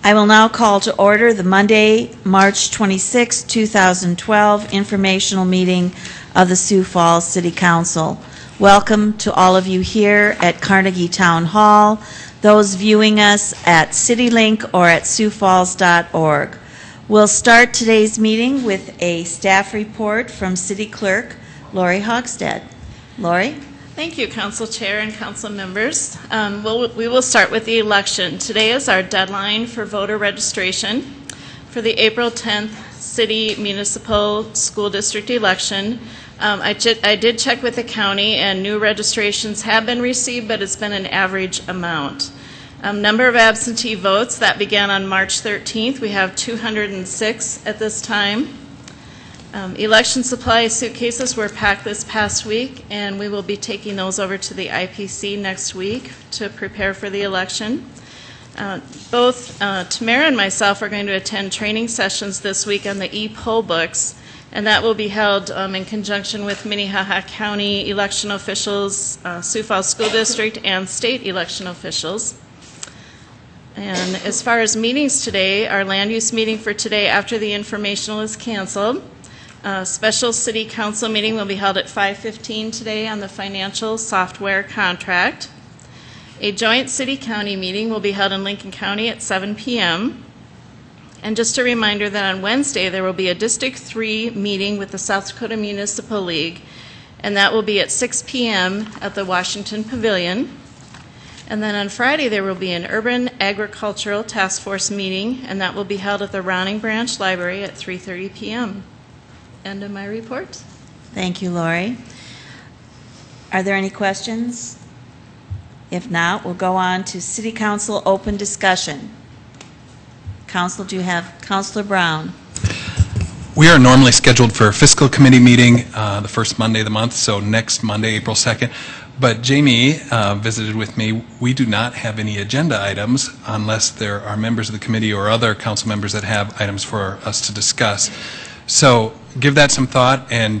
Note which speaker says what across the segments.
Speaker 1: I will now call to order the Monday, March 26, 2012 informational meeting of the Sioux Falls City Council. Welcome to all of you here at Carnegie Town Hall, those viewing us at CityLink or at siouxfalls.org. We'll start today's meeting with a staff report from City Clerk Lori Hogstead. Lori?
Speaker 2: Thank you, Council Chair and Council members. We will start with the election. Today is our deadline for voter registration for the April 10th City Municipal School District election. I did check with the county, and new registrations have been received, but it's been an average amount. Number of absentee votes, that began on March 13th. We have 206 at this time. Election supply suitcases were packed this past week, and we will be taking those over to the IPC next week to prepare for the election. Both Tamara and myself are going to attend training sessions this week on the e-poll books, and that will be held in conjunction with Minnehaha County election officials, Sioux Falls School District, and state election officials. And as far as meetings today, our land use meeting for today after the informational is canceled. A special City Council meeting will be held at 5:15 today on the financial software contract. A joint City-County meeting will be held in Lincoln County at 7 p.m. And just a reminder that on Wednesday there will be a District 3 meeting with the South Dakota Municipal League, and that will be at 6 p.m. at the Washington Pavilion. And then on Friday there will be an Urban Agricultural Task Force meeting, and that will be held at the Ronning Branch Library at 3:30 p.m. End of my report.
Speaker 1: Thank you, Lori. Are there any questions? If not, we'll go on to City Council open discussion. Council, do you have Councilor Brown?
Speaker 3: We are normally scheduled for a fiscal committee meeting the first Monday of the month, so next Monday, April 2nd. But Jamie visited with me. We do not have any agenda items unless there are members of the committee or other council members that have items for us to discuss. So give that some thought, and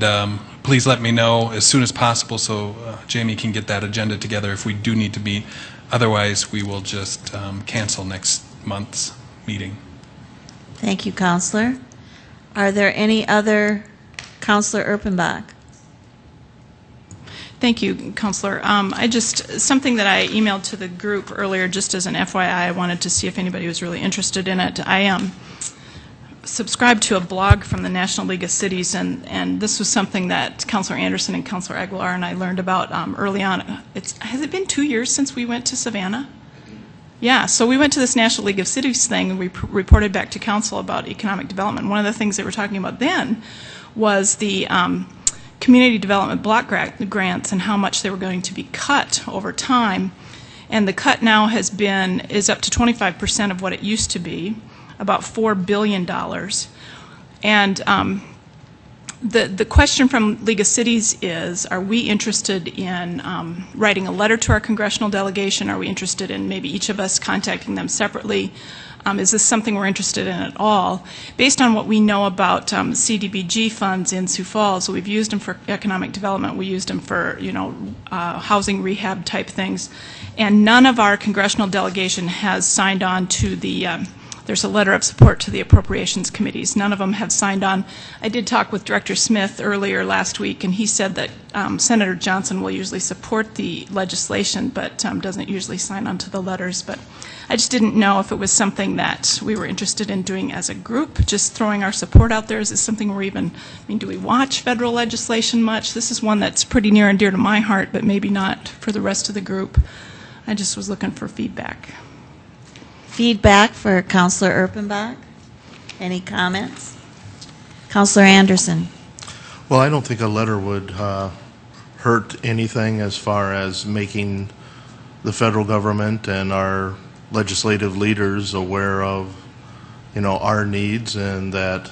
Speaker 3: please let me know as soon as possible so Jamie can get that agenda together if we do need to meet. Otherwise, we will just cancel next month's meeting.
Speaker 1: Thank you, Councilor. Are there any other? Councilor Erpenbach.
Speaker 4: Thank you, Councilor. Something that I emailed to the group earlier, just as an FYI, I wanted to see if anybody was really interested in it. I subscribed to a blog from the National League of Cities, and this was something that Councilor Anderson and Councilor Aguilar and I learned about early on. Has it been 2 years since we went to Savannah? Yeah, so we went to this National League of Cities thing, and we reported back to Council about economic development. One of the things they were talking about then was the community development block grants and how much they were going to be cut over time. And the cut now is up to 25% of what it used to be, about $4 billion. And the question from League of Cities is, are we interested in writing a letter to our congressional delegation? Are we interested in maybe each of us contacting them separately? Is this something we're interested in at all? Based on what we know about CDBG funds in Sioux Falls, so we've used them for economic development, we used them for housing rehab type things, and none of our congressional delegation has signed on to the there's a letter of support to the appropriations committees. None of them have signed on. I did talk with Director Smith earlier last week, and he said that Senator Johnson will usually support the legislation, but doesn't usually sign on to the letters. But I just didn't know if it was something that we were interested in doing as a group, just throwing our support out there. Is this something we're even, do we watch federal legislation much? This is one that's pretty near and dear to my heart, but maybe not for the rest of the group. I just was looking for feedback.
Speaker 1: Feedback for Councilor Erpenbach? Any comments? Councilor Anderson.
Speaker 5: Well, I don't think a letter would hurt anything as far as making the federal government and our legislative leaders aware of, our needs, and that,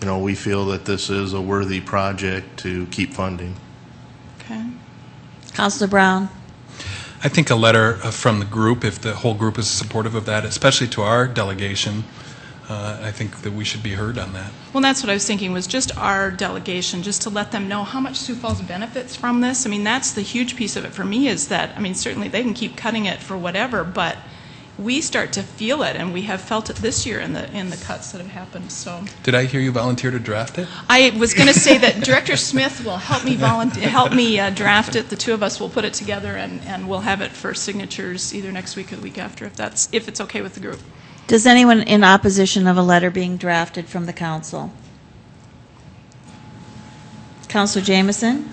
Speaker 5: we feel that this is a worthy project to keep funding.
Speaker 4: Okay.
Speaker 1: Councilor Brown.
Speaker 3: I think a letter from the group, if the whole group is supportive of that, especially to our delegation, I think that we should be heard on that.
Speaker 4: Well, that's what I was thinking, was just our delegation, just to let them know how much Sioux Falls benefits from this. That's the huge piece of it for me, is that, certainly they can keep cutting it for whatever, but we start to feel it, and we have felt it this year in the cuts that have happened. So
Speaker 3: Did I hear you volunteer to draft it?
Speaker 4: I was going to say that Director Smith will help me draft it. The two of us will put it together, and we'll have it for signatures either next week or the week after, if it's okay with the group.
Speaker 1: Does anyone in opposition of a letter being drafted from the council? Councilor Jameson?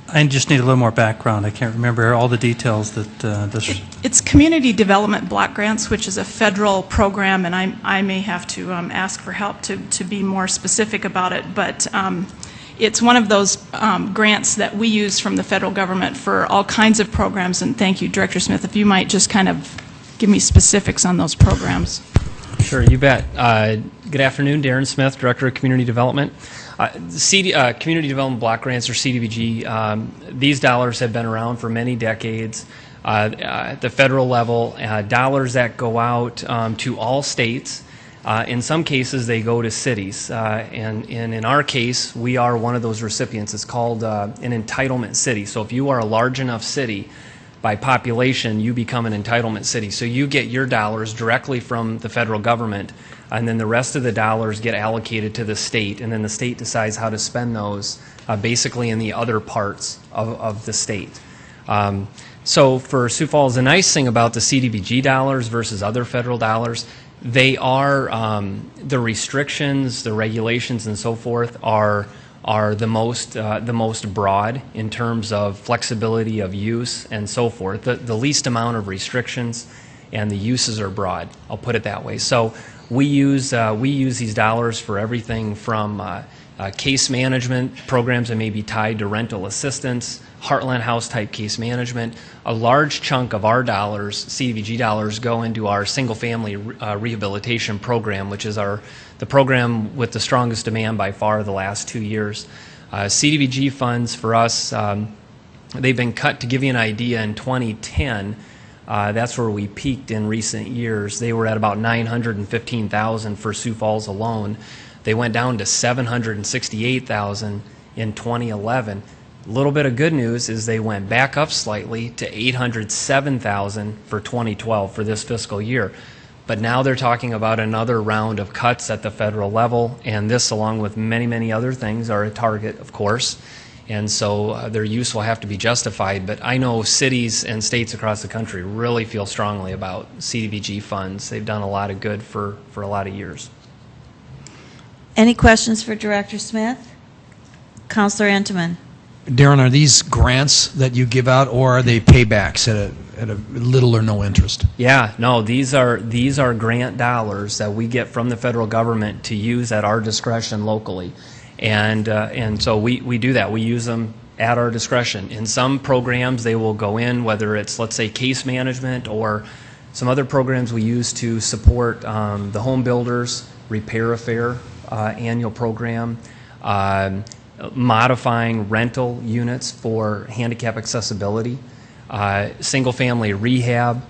Speaker 6: I just need a little more background. I can't remember all the details that this...
Speaker 4: It's Community Development Block Grants, which is a federal program, and I may have to ask for help to be more specific about it, but it's one of those grants that we use from the federal government for all kinds of programs, and thank you, Director Smith, if you might just kind of give me specifics on those programs.
Speaker 7: Sure, you bet. Good afternoon, Darren Smith, Director of Community Development. Community Development Block Grants, or CDBG, these dollars have been around for many decades. At the federal level, dollars that go out to all states. In some cases, they go to cities. And in our case, we are one of those recipients. It's called an entitlement city. So if you are a large enough city, by population, you become an entitlement city. So you get your dollars directly from the federal government, and then the rest of the dollars get allocated to the state, and then the state decides how to spend those basically in the other parts of the state. So for Sioux Falls, the nice thing about the CDBG dollars versus other federal dollars, they are, the restrictions, the regulations, and so forth are the most broad in terms of flexibility of use and so forth. The least amount of restrictions, and the uses are broad. I'll put it that way. So we use these dollars for everything from case management programs that may be tied to rental assistance, Heartland House type case management. A large chunk of our dollars, CDBG dollars, go into our single family rehabilitation program, which is the program with the strongest demand by far the last 2 years. CDBG funds for us, they've been cut. To give you an idea, in 2010, that's where we peaked in recent years. They were at about $915,000 for Sioux Falls alone. They went down to $768,000 in 2011. A little bit of good news is they went back up slightly to $807,000 for 2012 for this fiscal year. But now they're talking about another round of cuts at the federal level, and this, along with many, many other things, are a target, of course. And so their use will have to be justified. But I know cities and states across the country really feel strongly about CDBG funds. They've done a lot of good for a lot of years.
Speaker 1: Any questions for Director Smith? Councilor Entenmann.
Speaker 8: Darren, are these grants that you give out, or are they paybacks at a little or no interest?
Speaker 7: Yeah, no, these are grant dollars that we get from the federal government to use at our discretion locally. And so we do that. We use them at our discretion. In some programs, they will go in, whether it's, let's say, case management, or some other programs we use to support the home builders repair affair annual program, modifying rental units for handicap accessibility, single family rehab.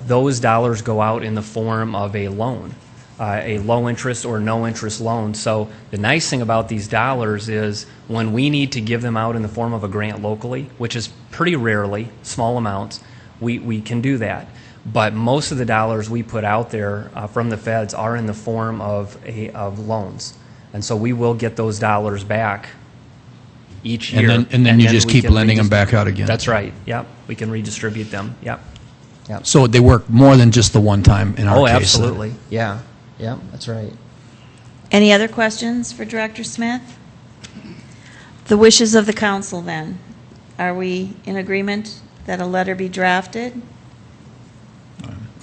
Speaker 7: Those dollars go out in the form of a loan. A low interest or no interest loan. So the nice thing about these dollars is when we need to give them out in the form of a grant locally, which is pretty rarely, small amounts, we can do that. But most of the dollars we put out there from the feds are in the form of loans. And so we will get those dollars back each year.
Speaker 8: And then you just keep lending them back out again.
Speaker 7: That's right. Yep. We can redistribute them. Yep. Yep.
Speaker 8: So they work more than just the one time in our case.
Speaker 7: Oh, absolutely. Yeah. Yeah, that's right.
Speaker 1: Any other questions for Director Smith? The wishes of the council, then. Are we in agreement that a letter be drafted?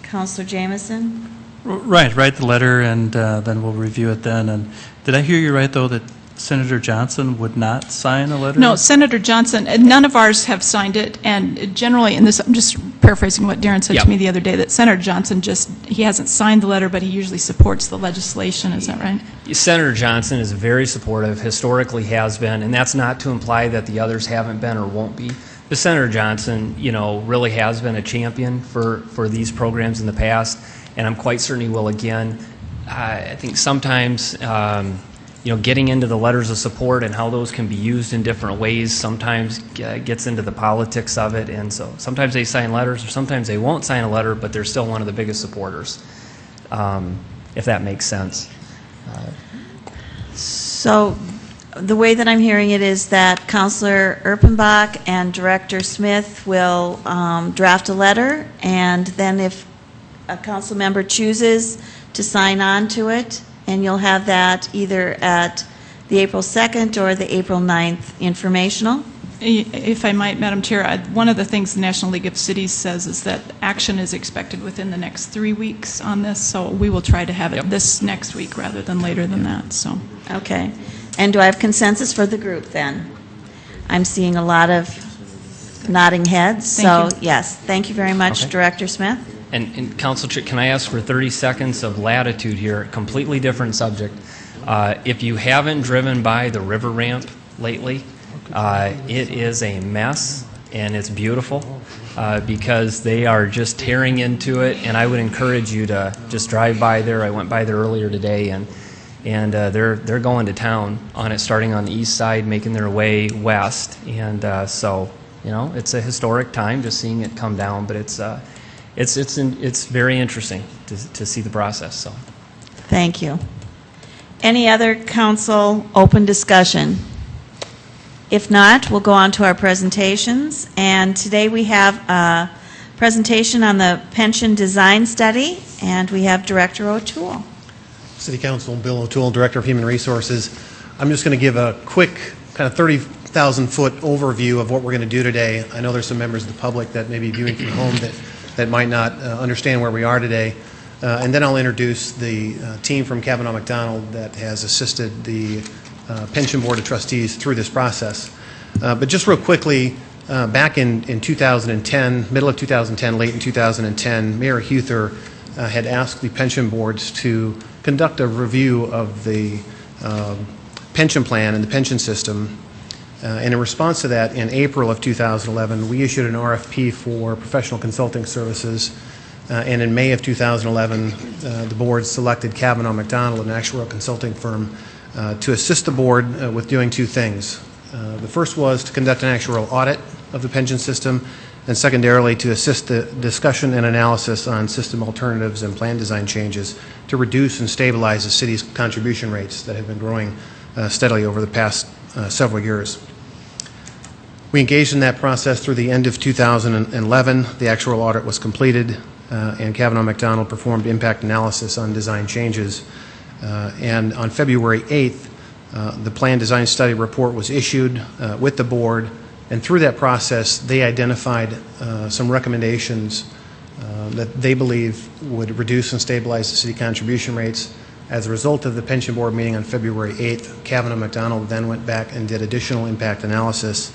Speaker 1: Councilor Jameson?
Speaker 6: Right, write the letter, and then we'll review it then. And did I hear you right, though, that Senator Johnson would not sign a letter?
Speaker 4: No, Senator Johnson, none of ours have signed it, and generally, and this, I'm just paraphrasing what Darren said to me the other day, that Senator Johnson he hasn't signed the letter, but he usually supports the legislation, is that right?
Speaker 7: Senator Johnson is very supportive, historically has been, and that's not to imply that the others haven't been or won't be. But Senator Johnson, really has been a champion for these programs in the past, and I'm quite certain he will again. I think sometimes, getting into the letters of support and how those can be used in different ways sometimes gets into the politics of it, and so sometimes they sign letters or sometimes they won't sign a letter, but they're still one of the biggest supporters, if that makes sense.
Speaker 1: So the way that I'm hearing it is that Counselor Erpenbach and Director Smith will draft a letter, and then if a council member chooses to sign on to it, and you'll have that either at the April 2nd or the April 9th informational.
Speaker 4: If I might, Madam Chair, one of the things the National League of Cities says is that action is expected within the next 3 weeks on this, so we will try to have it this next week rather than later than that. So.
Speaker 1: Okay. And do I have consensus for the group then? I'm seeing a lot of nodding heads.
Speaker 4: Thank
Speaker 1: so, yes, thank you very much,
Speaker 7: Okay.
Speaker 1: Director Smith.
Speaker 7: And Council Chair, can I ask for 30 seconds of latitude here? Completely different subject. If you haven't driven by the river ramp lately, it is a mess, and it's beautiful because they are just tearing into it. And I would encourage you to just drive by there. I went by there earlier today, and they're going to town on it, starting on the east side, making their way west. And so it's a historic time just seeing it come down, but it's very interesting to see the process. So,
Speaker 1: Thank you. Any other council open discussion? If not, we'll go on to our presentations. And today we have a presentation on the pension design study, and we have Director O'Toole.
Speaker 9: City Council, Bill O'Toole, Director of Human Resources. I'm just going to give a quick kind of 30,000-foot overview of what we're going to do today. I know there's some members of the public that may be viewing from home that might not understand where we are today. And then I'll introduce the team from Kavanaugh McDonald that has assisted the Pension Board of Trustees through this process. But just real quickly, back in 2010, middle of 2010, late in 2010, Mayor Huther had asked the pension boards to conduct a review of the pension plan and the pension system. And in response to that, in April of 2011, we issued an RFP for professional consulting services. And in May of 2011, the board selected Kavanaugh McDonald, an actuarial consulting firm, to assist the board with doing two things. The first was to conduct an actuarial audit of the pension system, and secondarily to assist the discussion and analysis on system alternatives and plan design changes to reduce and stabilize the city's contribution rates that have been growing steadily over the past several years. We engaged in that process through the end of 2011. The actuarial audit was completed, and Kavanaugh McDonald performed impact analysis on design changes. And on February 8th, the plan design study report was issued with the board, and through that process, they identified some recommendations that they believe would reduce and stabilize the city contribution rates. As a result of the pension board meeting on February 8th, Kavanaugh McDonald then went back and did additional impact analysis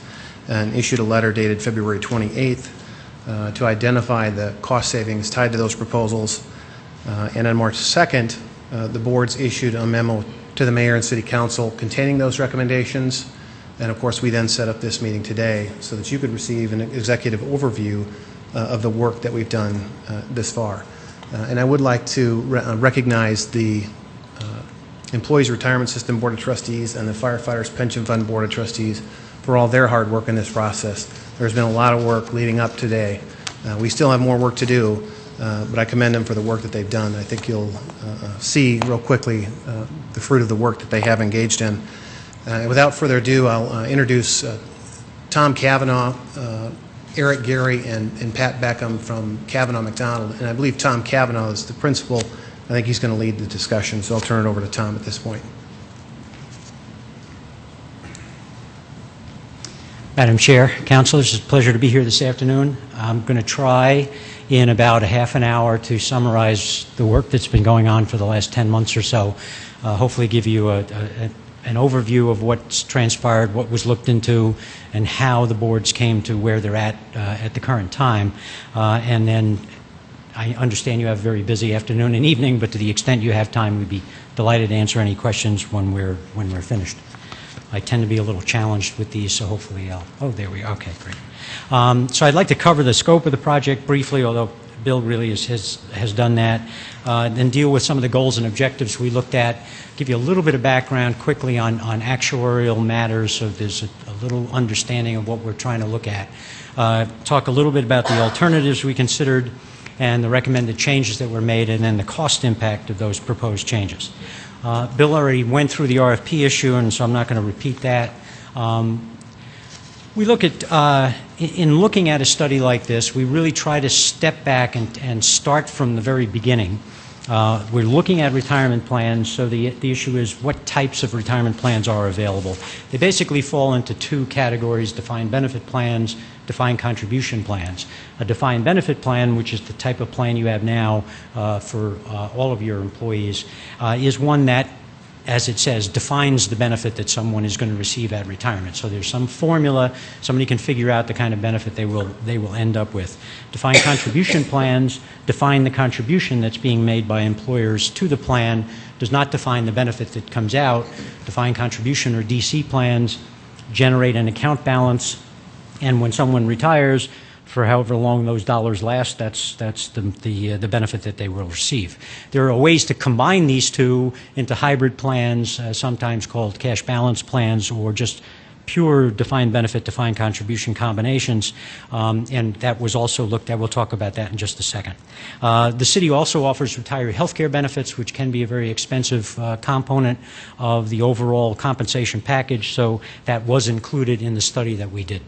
Speaker 9: and issued a letter dated February 28th to identify the cost savings tied to those proposals. And on March 2nd, the boards issued a memo to the mayor and city council containing those recommendations. And of course, we then set up this meeting today so that you could receive an executive overview of the work that we've done this far. And I would like to recognize the Employees Retirement System Board of Trustees and the Firefighters Pension Fund Board of Trustees for all their hard work in this process. There's been a lot of work leading up today. We still have more work to do, but I commend them for the work that they've done. I think you'll see real quickly the fruit of the work that they have engaged in. Without further ado, I'll introduce Tom Kavanaugh, Eric Gary, and Pat Beckham from Kavanaugh McDonald. And I believe Tom Kavanaugh is the principal. I think he's going to lead the discussion, so I'll turn it over to Tom at this point.
Speaker 10: Madam Chair, Councilors, it's a pleasure to be here this afternoon. I'm going to try in about a half an hour to summarize the work that's been going on for the last 10 months or so, hopefully give you an overview of what's transpired, what was looked into, and how the boards came to where they're at the current time. And then I understand you have a very busy afternoon and evening, but to the extent you have time, we'd be delighted to answer any questions when we're finished. I tend to be a little challenged with these, so hopefully oh, there we are. Okay, great. So I'd like to cover the scope of the project briefly, although Bill really has done that. then deal with some of the goals and objectives we looked at, give you a little bit of background quickly on actuarial matters so there's a little understanding of what we're trying to look at. Talk a little bit about the alternatives we considered and the recommended changes that were made, and then the cost impact of those proposed changes. Bill already went through the RFP issue, and so I'm not going to repeat that. We look at, in looking at a study like this, we really try to step back and start from the very beginning. We're looking at retirement plans, so the issue is what types of retirement plans are available. They basically fall into two categories: defined benefit plans, defined contribution plans. A defined benefit plan, which is the type of plan you have now for all of your employees, is one that, as it says, defines the benefit that someone is going to receive at retirement. So there's some formula, somebody can figure out the kind of benefit they will end up with. Defined contribution plans define the contribution that's being made by employers to the plan, does not define the benefit that comes out. Defined contribution or DC plans generate an account balance, and when someone retires, for however long those dollars last, that's the benefit that they will receive. There are ways to combine these two into hybrid plans, sometimes called cash balance plans, or just pure defined benefit, defined contribution combinations, and that was also looked at. We'll talk about that in just a second. The city also offers retiree health care benefits, which can be a very expensive component of the overall compensation package, so that was included in the study that we did.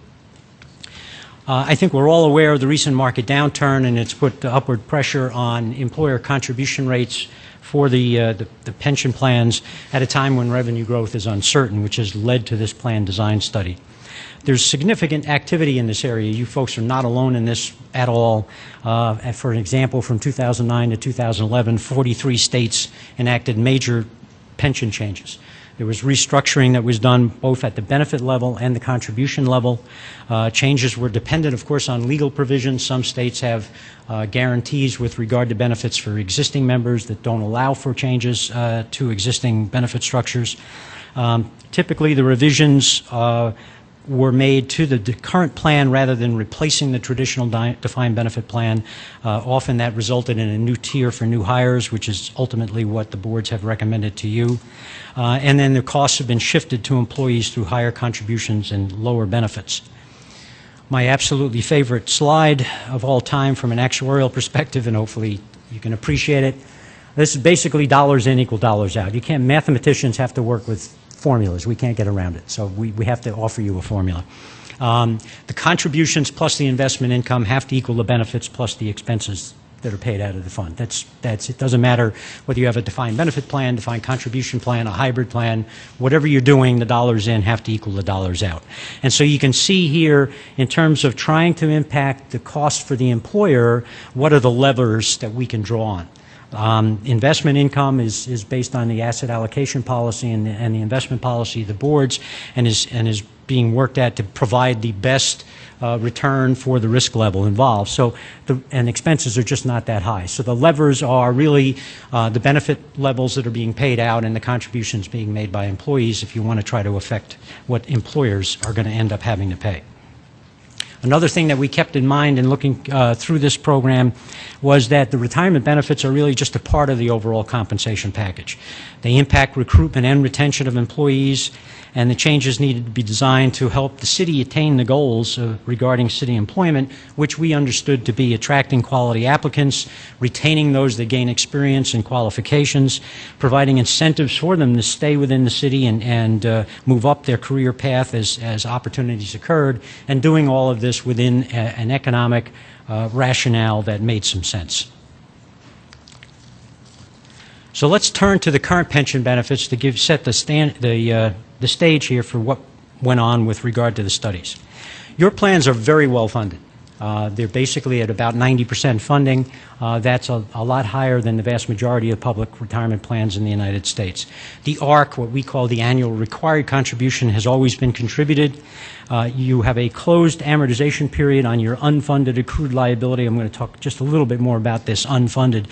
Speaker 10: I think we're all aware of the recent market downturn, and it's put upward pressure on employer contribution rates for the pension plans at a time when revenue growth is uncertain, which has led to this plan design study. There's significant activity in this area. You folks are not alone in this at all. For an example, from 2009 to 2011, 43 states enacted major pension changes. There was restructuring that was done both at the benefit level and the contribution level. Changes were dependent, of course, on legal provisions. Some states have guarantees with regard to benefits for existing members that don't allow for changes to existing benefit structures. Typically, the revisions were made to the current plan rather than replacing the traditional defined benefit plan. Often that resulted in a new tier for new hires, which is ultimately what the boards have recommended to you. And then the costs have been shifted to employees through higher contributions and lower benefits. My absolutely favorite slide of all time from an actuarial perspective, and hopefully you can appreciate it. This is basically dollars in equal dollars out. You can't, mathematicians have to work with formulas. We can't get around it. So we have to offer you a formula. The contributions plus the investment income have to equal the benefits plus the expenses that are paid out of the fund. It doesn't matter whether you have a defined benefit plan, defined contribution plan, a hybrid plan, whatever you're doing, the dollars in have to equal the dollars out. And so you can see here, in terms of trying to impact the cost for the employer, what are the levers that we can draw on. Investment income is based on the asset allocation policy and the investment policy of the boards, and is being worked at to provide the best return for the risk level involved. So, and expenses are just not that high. So the levers are really the benefit levels that are being paid out and the contributions being made by employees if you want to try to affect what employers are going to end up having to pay. Another thing that we kept in mind in looking through this program was that the retirement benefits are really just a part of the overall compensation package. They impact recruitment and retention of employees, and the changes needed to be designed to help the city attain the goals regarding city employment, which we understood to be attracting quality applicants, retaining those that gain experience and qualifications, providing incentives for them to stay within the city and move up their career path as opportunities occurred, and doing all of this within an economic rationale that made some sense. So let's turn to the current pension benefits to set the stage here for what went on with regard to the studies. Your plans are very well funded. They're basically at about 90% funding. That's a lot higher than the vast majority of public retirement plans in the United States. The ARC, what we call the annual required contribution, has always been contributed. You have a closed amortization period on your unfunded accrued liability. I'm going to talk just a little bit more about this unfunded,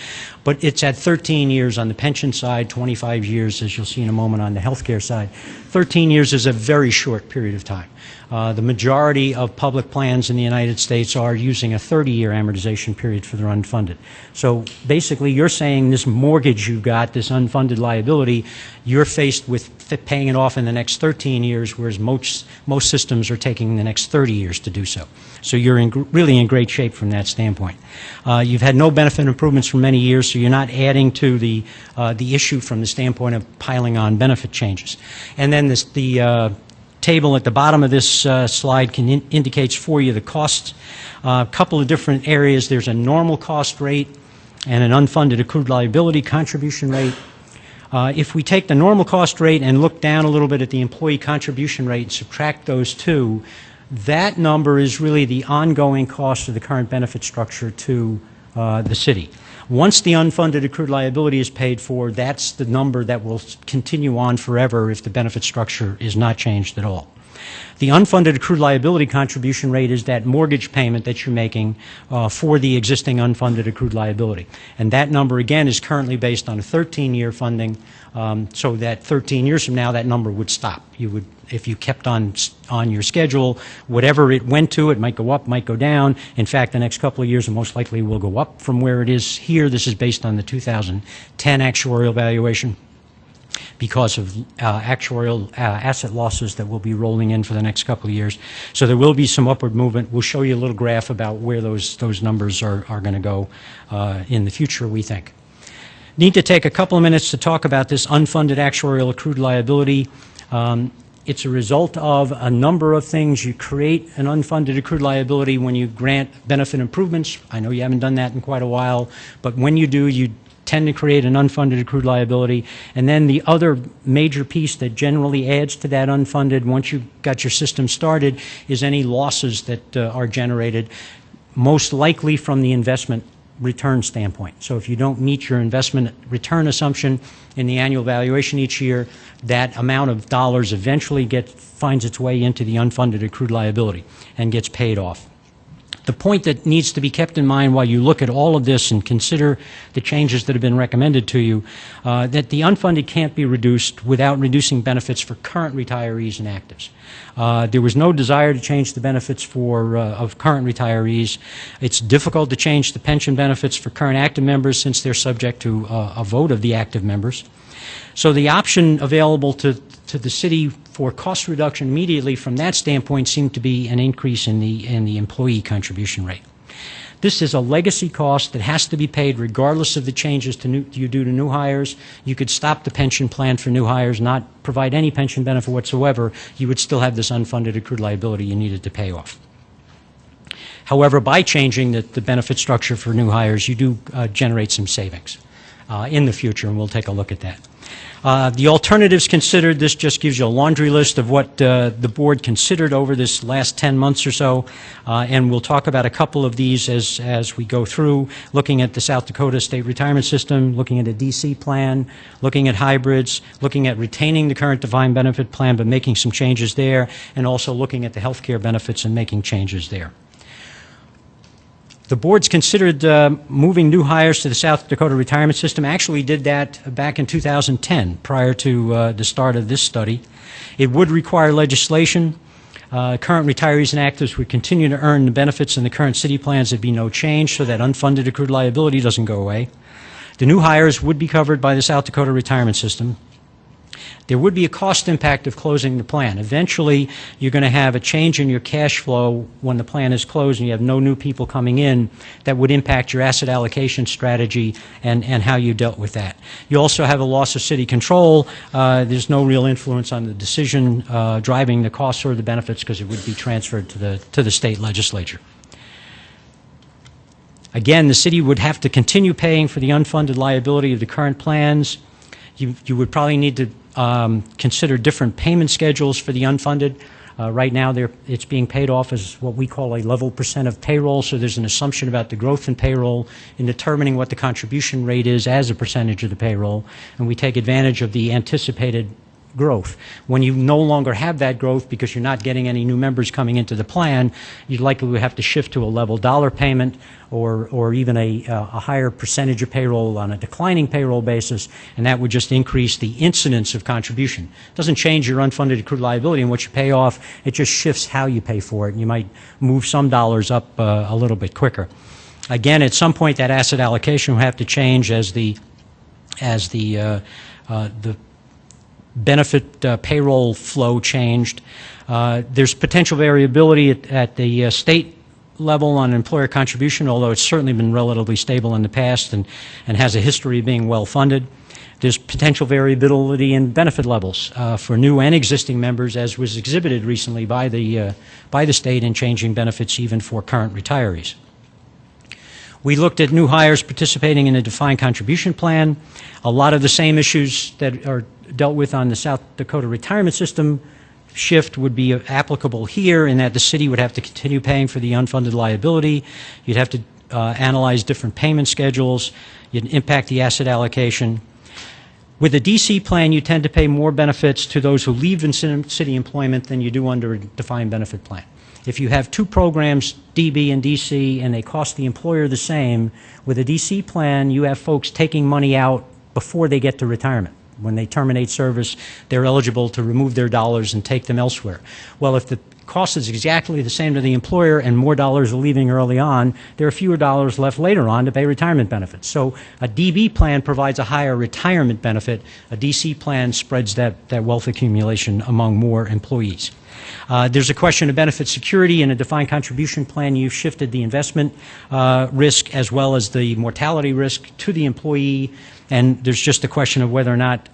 Speaker 10: but it's at 13 years on the pension side, 25 years, as you'll see in a moment, on the healthcare side. 13 years is a very short period of time. The majority of public plans in the United States are using a 30-year amortization period for their unfunded. So basically, you're saying this mortgage you've got, this unfunded liability, you're faced with paying it off in the next 13 years, whereas most systems are taking the next 30 years to do so. So you're really in great shape from that standpoint. You've had no benefit improvements for many years, so you're not adding to the issue from the standpoint of piling on benefit changes. And then the table at the bottom of this slide indicates for you the costs. A couple of different areas. There's a normal cost rate and an unfunded accrued liability contribution rate. If we take the normal cost rate and look down a little bit at the employee contribution rate and subtract those two, that number is really the ongoing cost of the current benefit structure to the city. Once the unfunded accrued liability is paid for, that's the number that will continue on forever if the benefit structure is not changed at all. The unfunded accrued liability contribution rate is that mortgage payment that you're making for the existing unfunded accrued liability. And that number, again, is currently based on a 13-year funding, so that 13 years from now, that number would stop. You would, if you kept on your schedule, whatever it went to, it might go up, might go down. In fact, the next couple of years, it most likely will go up from where it is here. This is based on the 2010 actuarial valuation, because of actuarial asset losses that will be rolling in for the next couple of years. So there will be some upward movement. We'll show you a little graph about where those numbers are going to go in the future, we think. Need to take a couple of minutes to talk about this unfunded actuarial accrued liability. It's a result of a number of things. You create an unfunded accrued liability when you grant benefit improvements. I know you haven't done that in quite a while, but when you do, you tend to create an unfunded accrued liability. And then the other major piece that generally adds to that unfunded, once you've got your system started, is any losses that are generated, most likely from the investment return standpoint. So if you don't meet your investment return assumption in the annual valuation each year, that amount of dollars eventually finds its way into the unfunded accrued liability and gets paid off. The point that needs to be kept in mind while you look at all of this and consider the changes that have been recommended to you, that the unfunded can't be reduced without reducing benefits for current retirees and actives. There was no desire to change the benefits of current retirees. It's difficult to change the pension benefits for current active members since they're subject to a vote of the active members. So the option available to the city for cost reduction immediately from that standpoint seemed to be an increase in the employee contribution rate. This is a legacy cost that has to be paid regardless of the changes you do to new hires. You could stop the pension plan for new hires, not provide any pension benefit whatsoever. You would still have this unfunded accrued liability you needed to pay off. However, by changing the benefit structure for new hires, you do generate some savings in the future, and we'll take a look at that. The alternatives considered, this just gives you a laundry list of what the board considered over this last 10 months or so, and we'll talk about a couple of these as we go through, looking at the South Dakota State Retirement System, looking at a DC plan, looking at hybrids, looking at retaining the current defined benefit plan but making some changes there, and also looking at the health care benefits and making changes there. The board's considered moving new hires to the South Dakota Retirement System. Actually did that back in 2010, prior to the start of this study. It would require legislation. Current retirees and actives would continue to earn the benefits in the current city plans. There'd be no change, so that unfunded accrued liability doesn't go away. The new hires would be covered by the South Dakota Retirement System. There would be a cost impact of closing the plan. Eventually, you're going to have a change in your cash flow when the plan is closed and you have no new people coming in that would impact your asset allocation strategy and how you dealt with that. You also have a loss of city control. There's no real influence on the decision driving the costs or the benefits because it would be transferred to the state legislature. Again, the city would have to continue paying for the unfunded liability of the current plans. You would probably need to consider different payment schedules for the unfunded. Right now, it's being paid off as what we call a level percent of payroll, so there's an assumption about the growth in payroll in determining what the contribution rate is as a percentage of the payroll, and we take advantage of the anticipated growth. When you no longer have that growth because you're not getting any new members coming into the plan, you likely would have to shift to a level dollar payment or even a higher percentage of payroll on a declining payroll basis, and that would just increase the incidence of contribution. It doesn't change your unfunded accrued liability and what you pay off, it just shifts how you pay for it, and you might move some dollars up a little bit quicker. Again, at some point that asset allocation will have to change as the benefit payroll flow changed. There's potential variability at the state level on employer contribution, although it's certainly been relatively stable in the past and has a history of being well funded. There's potential variability in benefit levels for new and existing members, as was exhibited recently by the state in changing benefits even for current retirees. We looked at new hires participating in a defined contribution plan. A lot of the same issues that are dealt with on the South Dakota Retirement System shift would be applicable here, in that the city would have to continue paying for the unfunded liability. You'd have to analyze different payment schedules. You'd impact the asset allocation. With a DC plan, you tend to pay more benefits to those who leave in city employment than you do under a defined benefit plan. If you have two programs, DB and DC, and they cost the employer the same, with a DC plan, you have folks taking money out before they get to retirement. When they terminate service, they're eligible to remove their dollars and take them elsewhere. Well, if the cost is exactly the same to the employer and more dollars are leaving early on, there are fewer dollars left later on to pay retirement benefits. So a DB plan provides a higher retirement benefit. A DC plan spreads that wealth accumulation among more employees. There's a question of benefit security. In a defined contribution plan, you've shifted the investment risk as well as the mortality risk to the employee, and there's just a question of whether or not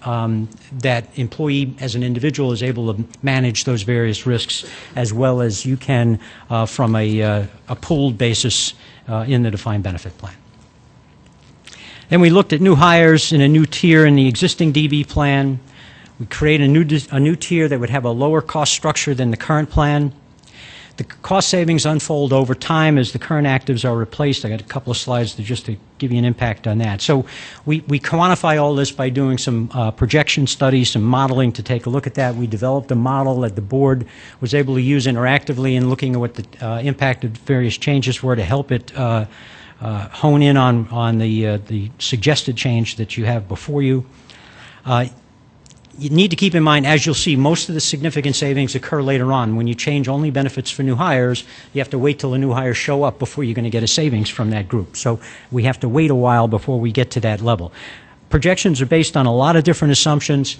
Speaker 10: that employee as an individual is able to manage those various risks as well as you can from a pooled basis in the defined benefit plan. Then we looked at new hires in a new tier in the existing DB plan. We create a new tier that would have a lower cost structure than the current plan. The cost savings unfold over time as the current actives are replaced. I got a couple of slides just to give you an impact on that. So we quantify all this by doing some projection studies, some modeling to take a look at that. We developed a model that the board was able to use interactively in looking at what the impact of various changes were to help it hone in on the suggested change that you have before you. You need to keep in mind, as you'll see, most of the significant savings occur later on. When you change only benefits for new hires, you have to wait till the new hires show up before you're going to get a savings from that group. So we have to wait a while before we get to that level. Projections are based on a lot of different assumptions.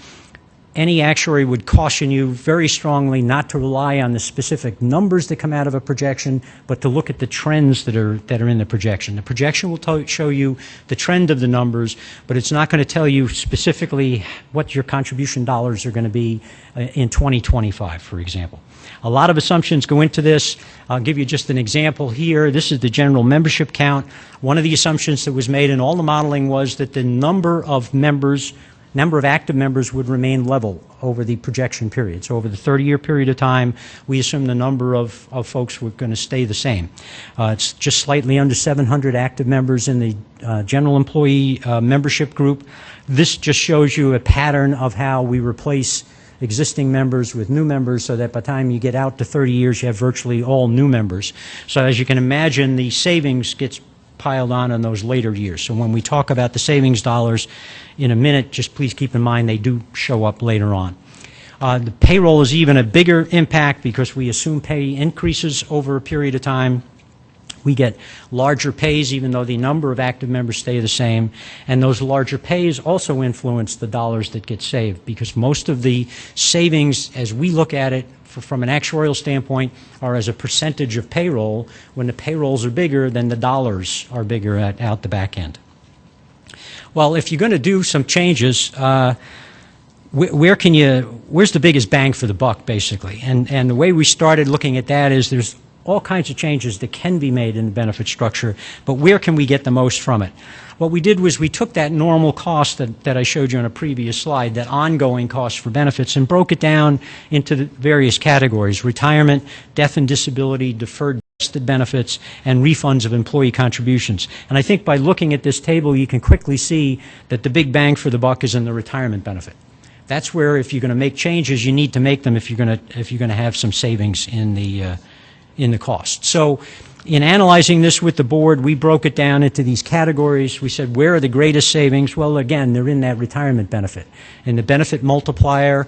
Speaker 10: Any actuary would caution you very strongly not to rely on the specific numbers that come out of a projection, but to look at the trends that are in the projection. The projection will show you the trend of the numbers, but it's not going to tell you specifically what your contribution dollars are going to be in 2025, for example. A lot of assumptions go into this. I'll give you just an example here. This is the general membership count. One of the assumptions that was made in all the modeling was that the number of active members would remain level over the projection period. So over the 30-year period of time, we assume the number of folks were going to stay the same. It's just slightly under 700 active members in the general employee membership group. This just shows you a pattern of how we replace existing members with new members so that by the time you get out to 30 years, you have virtually all new members. So as you can imagine, the savings gets piled on in those later years. So when we talk about the savings dollars in a minute, just please keep in mind they do show up later on. The payroll is even a bigger impact because we assume pay increases over a period of time. We get larger pays even though the number of active members stay the same, and those larger pays also influence the dollars that get saved because most of the savings, as we look at it from an actuarial standpoint, are as a percentage of payroll. When the payrolls are bigger, then the dollars are bigger out the back end. Well, if you're going to do some changes, where's the biggest bang for the buck, basically? And the way we started looking at that is there's all kinds of changes that can be made in the benefit structure, but where can we get the most from it? What we did was we took that normal cost that I showed you on a previous slide, that ongoing cost for benefits, and broke it down into the various categories: retirement, death and disability, deferred vested benefits, and refunds of employee contributions. And I think by looking at this table, you can quickly see that the big bang for the buck is in the retirement benefit. That's where, if you're going to make changes, you need to make them if you're going to have some savings in the cost. So, in analyzing this with the board, we broke it down into these categories. We said, where are the greatest savings? Well, again, they're in that retirement benefit. And the benefit multiplier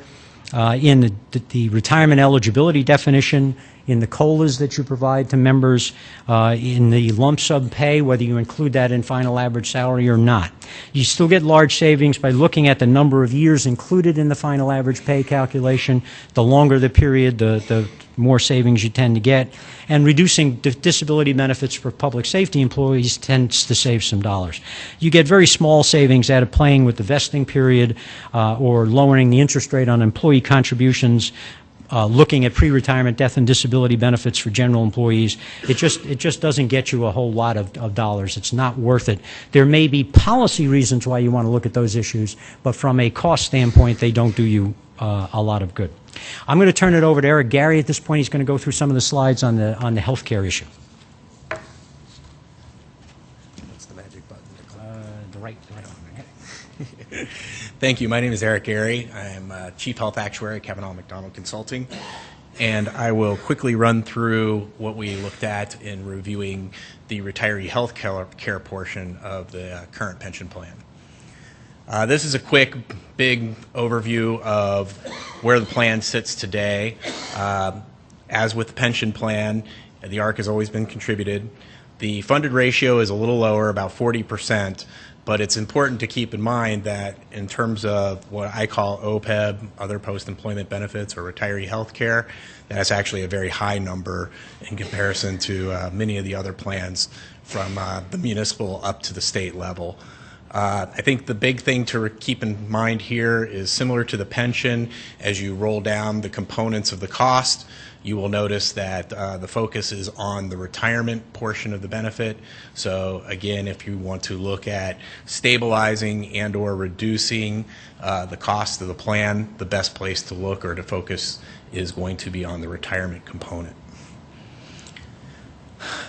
Speaker 10: in the retirement eligibility definition, in the COLAs that you provide to members, in the lump sum pay, whether you include that in final average salary or not. You still get large savings by looking at the number of years included in the final average pay calculation. The longer the period, the more savings you tend to get. And reducing disability benefits for public safety employees tends to save some dollars. You get very small savings out of playing with the vesting period or lowering the interest rate on employee contributions, looking at pre-retirement death and disability benefits for general employees. It just doesn't get you a whole lot of dollars. It's not worth it. There may be policy reasons why you want to look at those issues, but from a cost standpoint, they don't do you a lot of good. I'm going to turn it over to Eric Gary at this point. He's going to go through some of the slides on the health care issue.
Speaker 11: What's the magic button?
Speaker 10: The right one.
Speaker 11: Thank you. My name is Eric Gary. I am Chief Health Actuary at Kavanaugh McDonald Consulting, and I will quickly run through what we looked at in reviewing the retiree health care portion of the current pension plan. This is a quick, big overview of where the plan sits today. As with the pension plan, the ARC has always been contributed. The funded ratio is a little lower, about 40%, but it's important to keep in mind that in terms of what I call OPEB, other post-employment benefits, or retiree health care, that's actually a very high number in comparison to many of the other plans from the municipal up to the state level. I think the big thing to keep in mind here is similar to the pension. As you roll down the components of the cost, you will notice that the focus is on the retirement portion of the benefit. So again, if you want to look at stabilizing and or reducing the cost of the plan, the best place to look or to focus is going to be on the retirement component.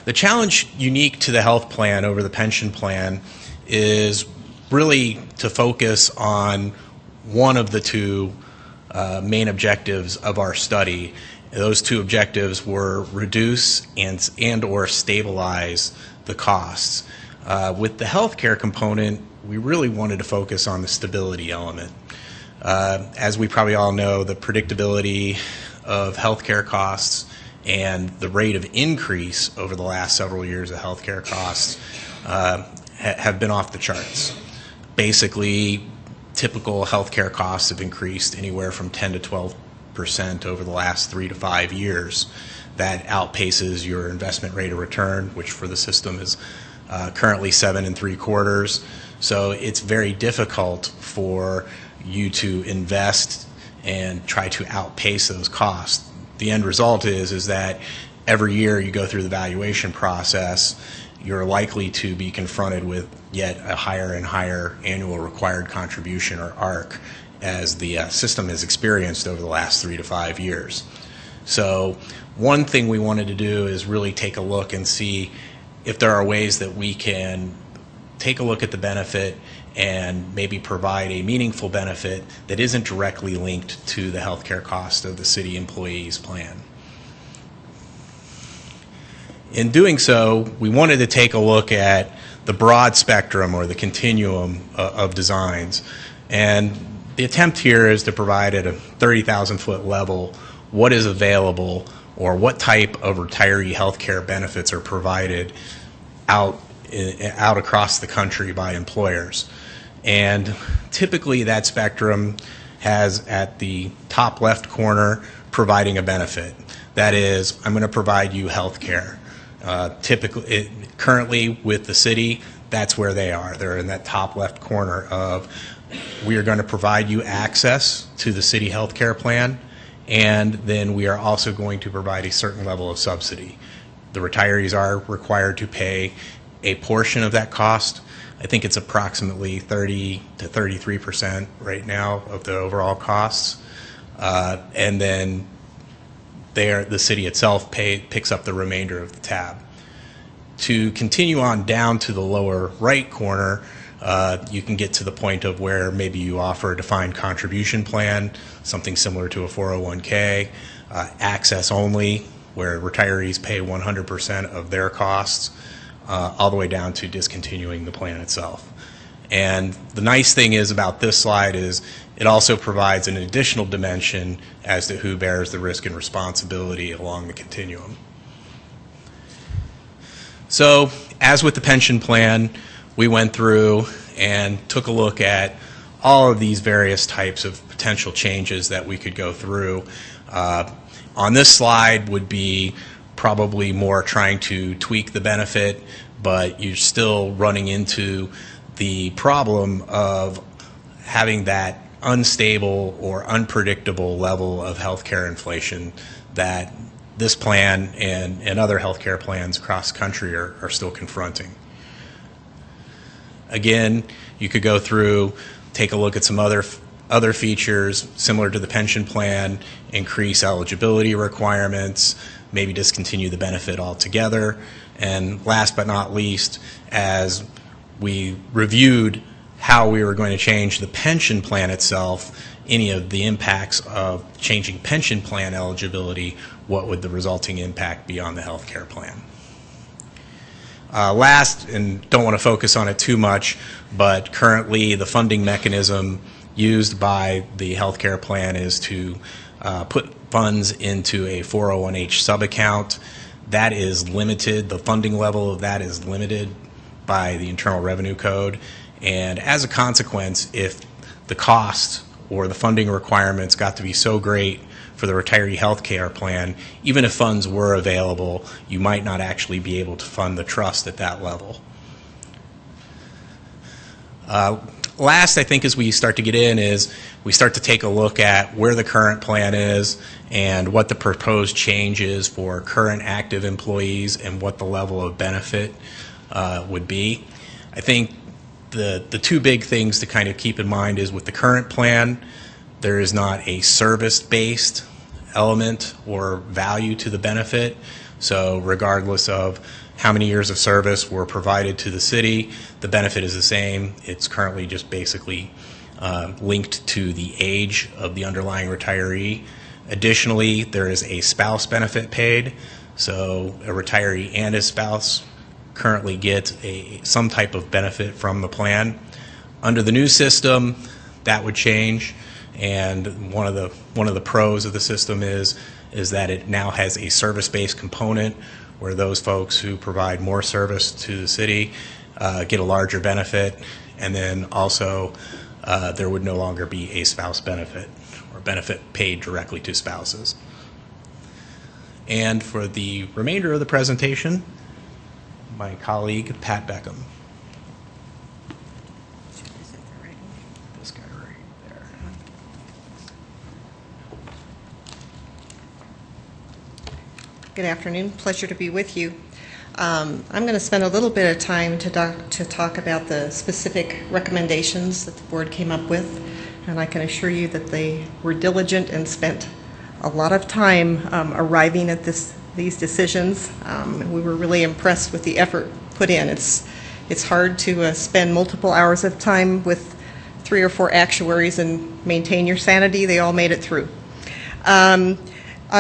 Speaker 11: The challenge unique to the health plan over the pension plan is really to focus on one of the two main objectives of our study. Those two objectives were reduce and or stabilize the costs. With the healthcare component, we really wanted to focus on the stability element. As we probably all know, the predictability of healthcare costs and the rate of increase over the last several years of healthcare costs have been off the charts. Basically, typical healthcare costs have increased anywhere from 10 to 12% over the last 3 to 5 years. That outpaces your investment rate of return, which for the system is currently 7 3/4. So it's very difficult for you to invest and try to outpace those costs. The end result is that every year you go through the valuation process, you're likely to be confronted with yet a higher and higher annual required contribution, or ARC, as the system has experienced over the last 3 to 5 years. So one thing we wanted to do is really take a look and see if there are ways that we can take a look at the benefit and maybe provide a meaningful benefit that isn't directly linked to the healthcare cost of the city employees plan. In doing so, we wanted to take a look at the broad spectrum, or the continuum of designs. And the attempt here is to provide at a 30,000 foot level what is available, or what type of retiree health care benefits are provided out across the country by employers. And typically that spectrum has at the top left corner providing a benefit. That is, I'm going to provide you health care. Currently with the city, that's where they are. They're in that top left corner of, we are going to provide you access to the city health care plan, and then we are also going to provide a certain level of subsidy. The retirees are required to pay a portion of that cost. I think it's approximately 30 to 33% right now of the overall costs. And then the city itself picks up the remainder of the tab. To continue on down to the lower right corner, You can get to the point of where maybe you offer a defined contribution plan, something similar to a 401k, access only, where retirees pay 100% of their costs, all the way down to discontinuing the plan itself. And the nice thing is about this slide is it also provides an additional dimension as to who bears the risk and responsibility along the continuum. So, as with the pension plan, we went through and took a look at all of these various types of potential changes that we could go through. On this slide would be probably more trying to tweak the benefit, but you're still running into the problem of having that unstable or unpredictable level of healthcare inflation that this plan and other healthcare plans across the country are still confronting. Again, you could go through, take a look at some other features similar to the pension plan, increase eligibility requirements, maybe discontinue the benefit altogether, and last but not least, as we reviewed how we were going to change the pension plan itself, any of the impacts of changing pension plan eligibility, what would the resulting impact be on the health care plan? Last, and don't want to focus on it too much, but currently the funding mechanism used by the health care plan is to put funds into a 401h subaccount. That is limited, the funding level of that is limited by the Internal Revenue Code, and as a consequence, if the cost or the funding requirements got to be so great for the retiree health care plan, even if funds were available, you might not actually be able to fund the trust at that level. Last, I think, as we start to get in is we start to take a look at where the current plan is and what the proposed change is for current active employees and what the level of benefit would be. I think the two big things to kind of keep in mind is with the current plan, there is not a service-based element or value to the benefit. So regardless of how many years of service were provided to the city, the benefit is the same. It's currently just basically linked to the age of the underlying retiree. Additionally, there is a spouse benefit paid. So a retiree and his spouse currently get some type of benefit from the plan. Under the new system, that would change. And one of the pros of the system is that it now has a service-based component where those folks who provide more service to the city get a larger benefit, and then also there would no longer be a spouse benefit or benefit paid directly to spouses. And for the remainder of the presentation, my colleague Pat Beckham. This guy right there.
Speaker 12: Good afternoon. Pleasure to be with you. I'm going to spend a little bit of time to talk about the specific recommendations that the board came up with, and I can assure you that they were diligent and spent a lot of time arriving at these decisions. We were really impressed with the effort put in. It's hard to spend multiple hours of time with 3 or 4 actuaries and maintain your sanity. They all made it through. On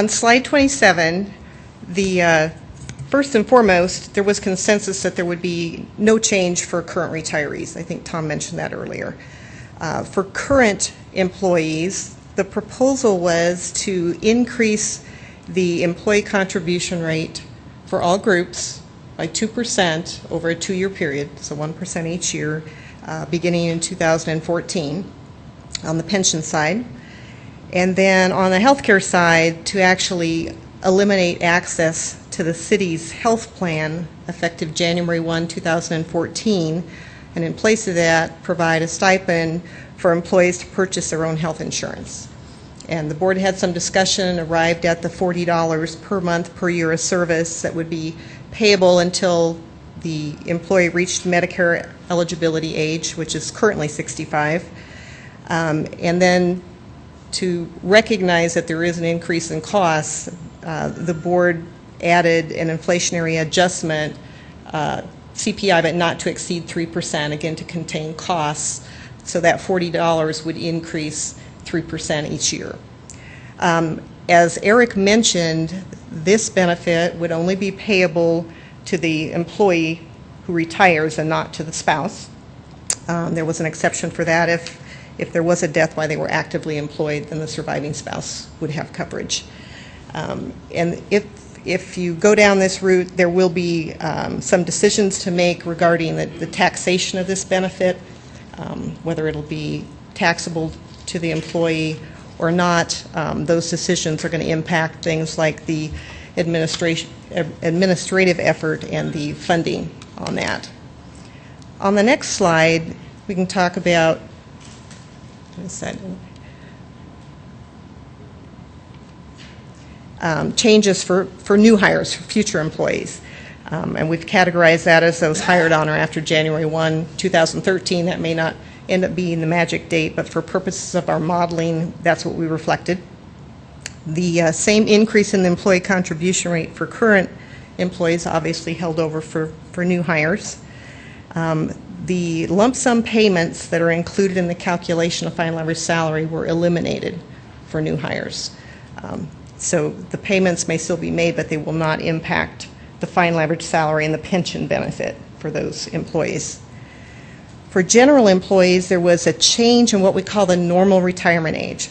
Speaker 12: slide 27, first and foremost, there was consensus that there would be no change for current retirees. I think Tom mentioned that earlier. For current employees, the proposal was to increase the employee contribution rate for all groups by 2% over a 2-year period, so 1% each year, beginning in 2014 on the pension side. And then on the healthcare side, to actually eliminate access to the city's health plan effective January 1, 2014, and in place of that, provide a stipend for employees to purchase their own health insurance. And the board had some discussion, arrived at the $40 per month per year of service that would be payable until the employee reached Medicare eligibility age, which is currently 65. And then to recognize that there is an increase in costs, the board added an inflationary adjustment CPI, but not to exceed 3%, again, to contain costs, so that $40 would increase 3% each year. As Eric mentioned, this benefit would only be payable to the employee who retires and not to the spouse. There was an exception for that. If there was a death while they were actively employed, then the surviving spouse would have coverage. And if you go down this route, there will be some decisions to make regarding the taxation of this benefit, whether it'll be taxable to the employee or not. Those decisions are going to impact things like the administrative effort and the funding on that. On the next slide, we can talk about changes for new hires, for future employees. And we've categorized that as those hired on or after January 1, 2013. That may not end up being the magic date, but for purposes of our modeling, that's what we reflected. The same increase in the employee contribution rate for current employees obviously held over for new hires. The lump sum payments that are included in the calculation of final average salary were eliminated for new hires. So the payments may still be made, but they will not impact the final average salary and the pension benefit for those employees. For general employees, there was a change in what we call the normal retirement age.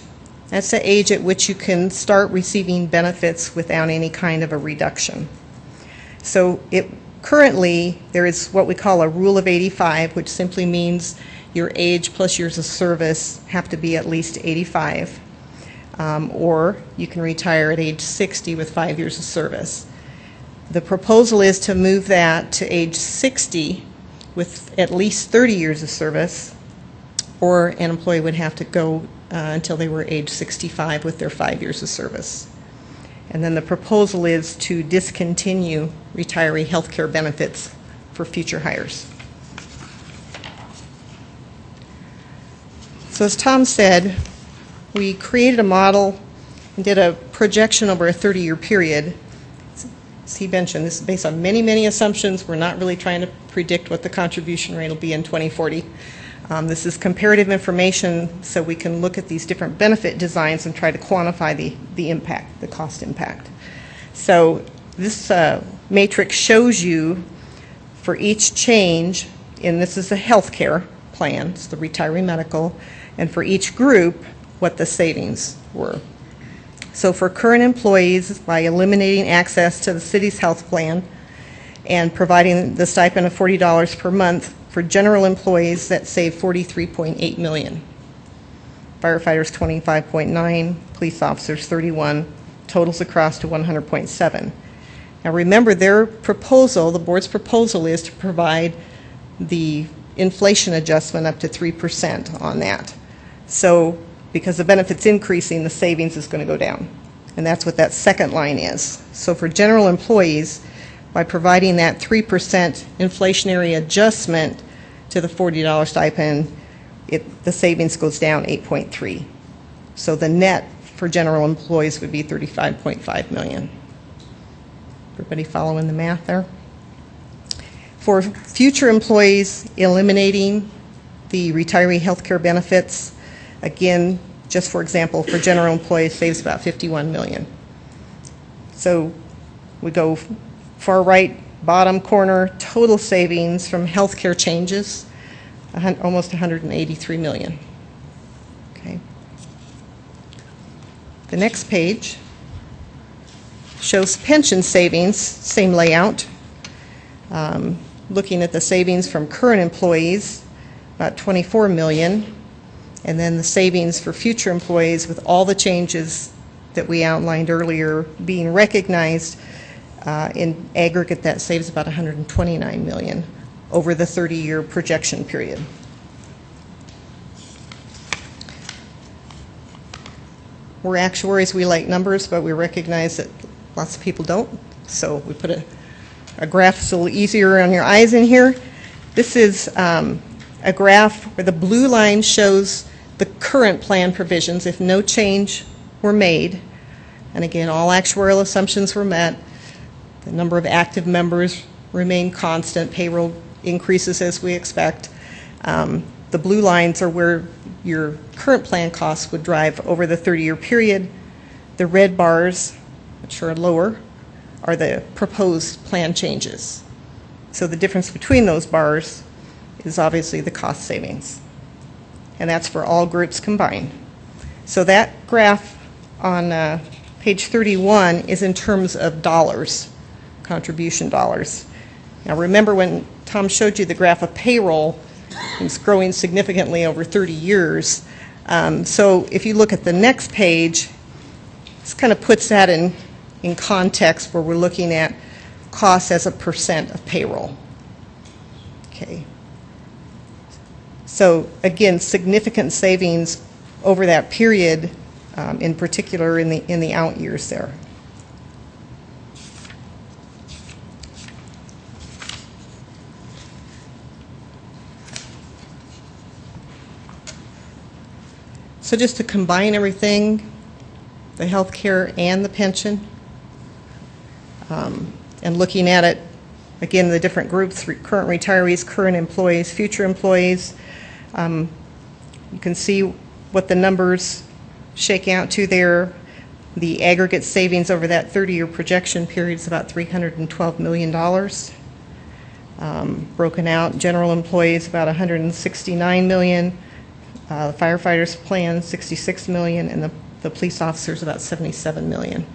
Speaker 12: That's the age at which you can start receiving benefits without any kind of a reduction. So currently, there is what we call a rule of 85, which simply means your age plus years of service have to be at least 85. Or you can retire at age 60 with 5 years of service. The proposal is to move that to age 60 with at least 30 years of service, or an employee would have to go until they were age 65 with their 5 years of service. And then the proposal is to discontinue retiree health care benefits for future hires. So as Tom said, we created a model and did a projection over a 30-year period. As he mentioned, this is based on many, many assumptions. We're not really trying to predict what the contribution rate will be in 2040. This is comparative information, so we can look at these different benefit designs and try to quantify the impact, the cost impact. So this matrix shows you for each change, and this is the health care plan, it's the retiree medical, and for each group, what the savings were. So for current employees, by eliminating access to the city's health plan and providing the stipend of $40 per month, for general employees that save $43.8 million. Firefighters 25.9, police officers 31, totals across to 100.7. Now remember, their proposal, the board's proposal, is to provide the inflation adjustment up to 3% on that. So because the benefit's increasing, the savings is going to go down. And that's what that second line is. So for general employees, by providing that 3% inflationary adjustment to the $40 stipend, the savings goes down 8.3. So the net for general employees would be $35.5 million. Everybody following the math there? For future employees, eliminating the retiree health care benefits, again, just for example, for general employees, saves about $51 million. So we go far right, bottom corner, total savings from health care changes, almost $183 million. Okay. The next page shows pension savings, same layout. Looking at the savings from current employees, about $24 million. And then the savings for future employees with all the changes that we outlined earlier being recognized, in aggregate that saves about $129 million over the 30-year projection period. We're actuaries, we like numbers, but we recognize that lots of people don't. So we put a graph that's a little easier on your eyes in here. This is a graph where the blue line shows the current plan provisions if no change were made. And again, all actuarial assumptions were met. The number of active members remain constant. Payroll increases as we expect. The blue lines are where your current plan costs would drive over the 30-year period. The red bars, which are lower, are the proposed plan changes. So the difference between those bars is obviously the cost savings. And that's for all groups combined. So that graph on page 31 is in terms of dollars, contribution dollars. Now remember when Tom showed you the graph of payroll, it's growing significantly over 30 years. So if you look at the next page, this kind of puts that in context where we're looking at costs as a percent of payroll. Okay. So again, significant savings over that period, in particular in the out years there. So just to combine everything, the health care and the pension, and looking at it, again, the different groups, current retirees, current employees, future employees, you can see what the numbers shake out to there. The aggregate savings over that 30-year projection period is about $312 million. Broken out, general employees about $169 million, the firefighters plan $66 million, and the police officers about $77 million.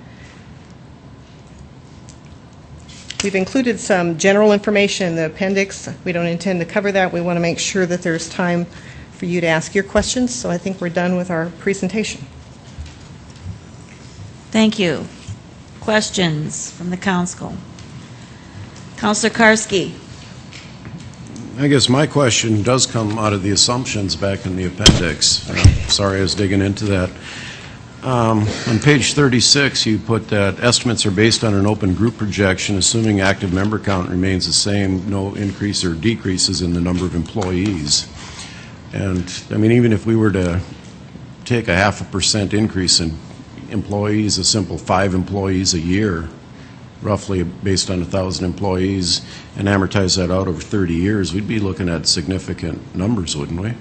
Speaker 12: We've included some general information in the appendix. We don't intend to cover that. We want to make sure that there's time for you to ask your questions, so I think we're done with our presentation.
Speaker 1: Thank you. Questions from the council? Councilor Karski.
Speaker 13: I guess my question does come out of the assumptions back in the appendix. Sorry, I was digging into that. On page 36, you put that estimates are based on an open group projection, assuming active member count remains the same, no increase or decreases in the number of employees. And, I mean, even if we were to take a 0.5% increase in employees, a simple 5 employees a year, roughly based on 1,000 employees, and amortize that out over 30 years, we'd be looking at significant numbers, wouldn't we?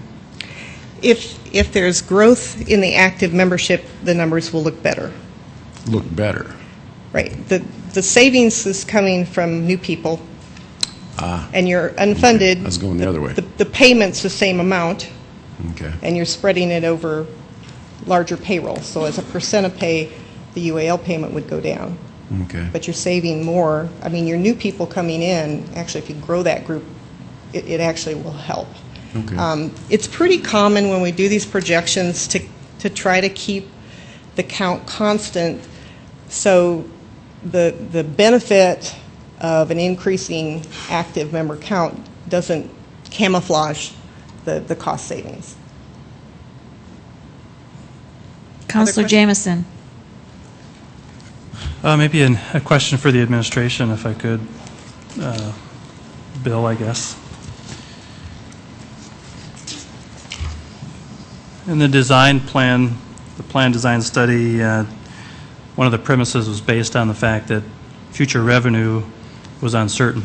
Speaker 12: If there's growth in the active membership, the numbers will look better.
Speaker 13: Look better.
Speaker 12: Right. The savings is coming from new people. And you're unfunded.
Speaker 13: That's going the other way.
Speaker 12: The payment's the same amount.
Speaker 13: Okay.
Speaker 12: And you're spreading it over larger payroll. So as a percent of pay, the UAL payment would go down.
Speaker 13: Okay.
Speaker 12: But you're saving more. I mean, your new people coming in, actually, if you grow that group, it actually will help.
Speaker 13: Okay.
Speaker 12: It's pretty common when we do these projections to try to keep the count constant, so the benefit of an increasing active member count doesn't camouflage the cost savings.
Speaker 1: Councilor Jameson.
Speaker 6: Maybe a question for the administration, if I could. Bill, I guess. In the design plan, the plan design study, one of the premises was based on the fact that future revenue was uncertain.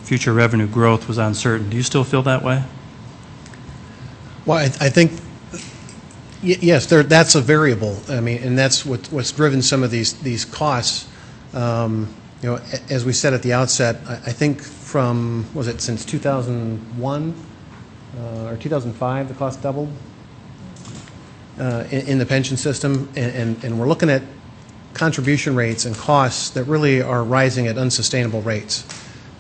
Speaker 6: Future revenue growth was uncertain. Do you still feel that way?
Speaker 9: Well, I think, yes, that's a variable. I mean, and that's what's driven some of these costs. You know, as we said at the outset, I think from, was it since 2001 or 2005, the cost doubled in the pension system, and we're looking at contribution rates and costs that really are rising at unsustainable rates.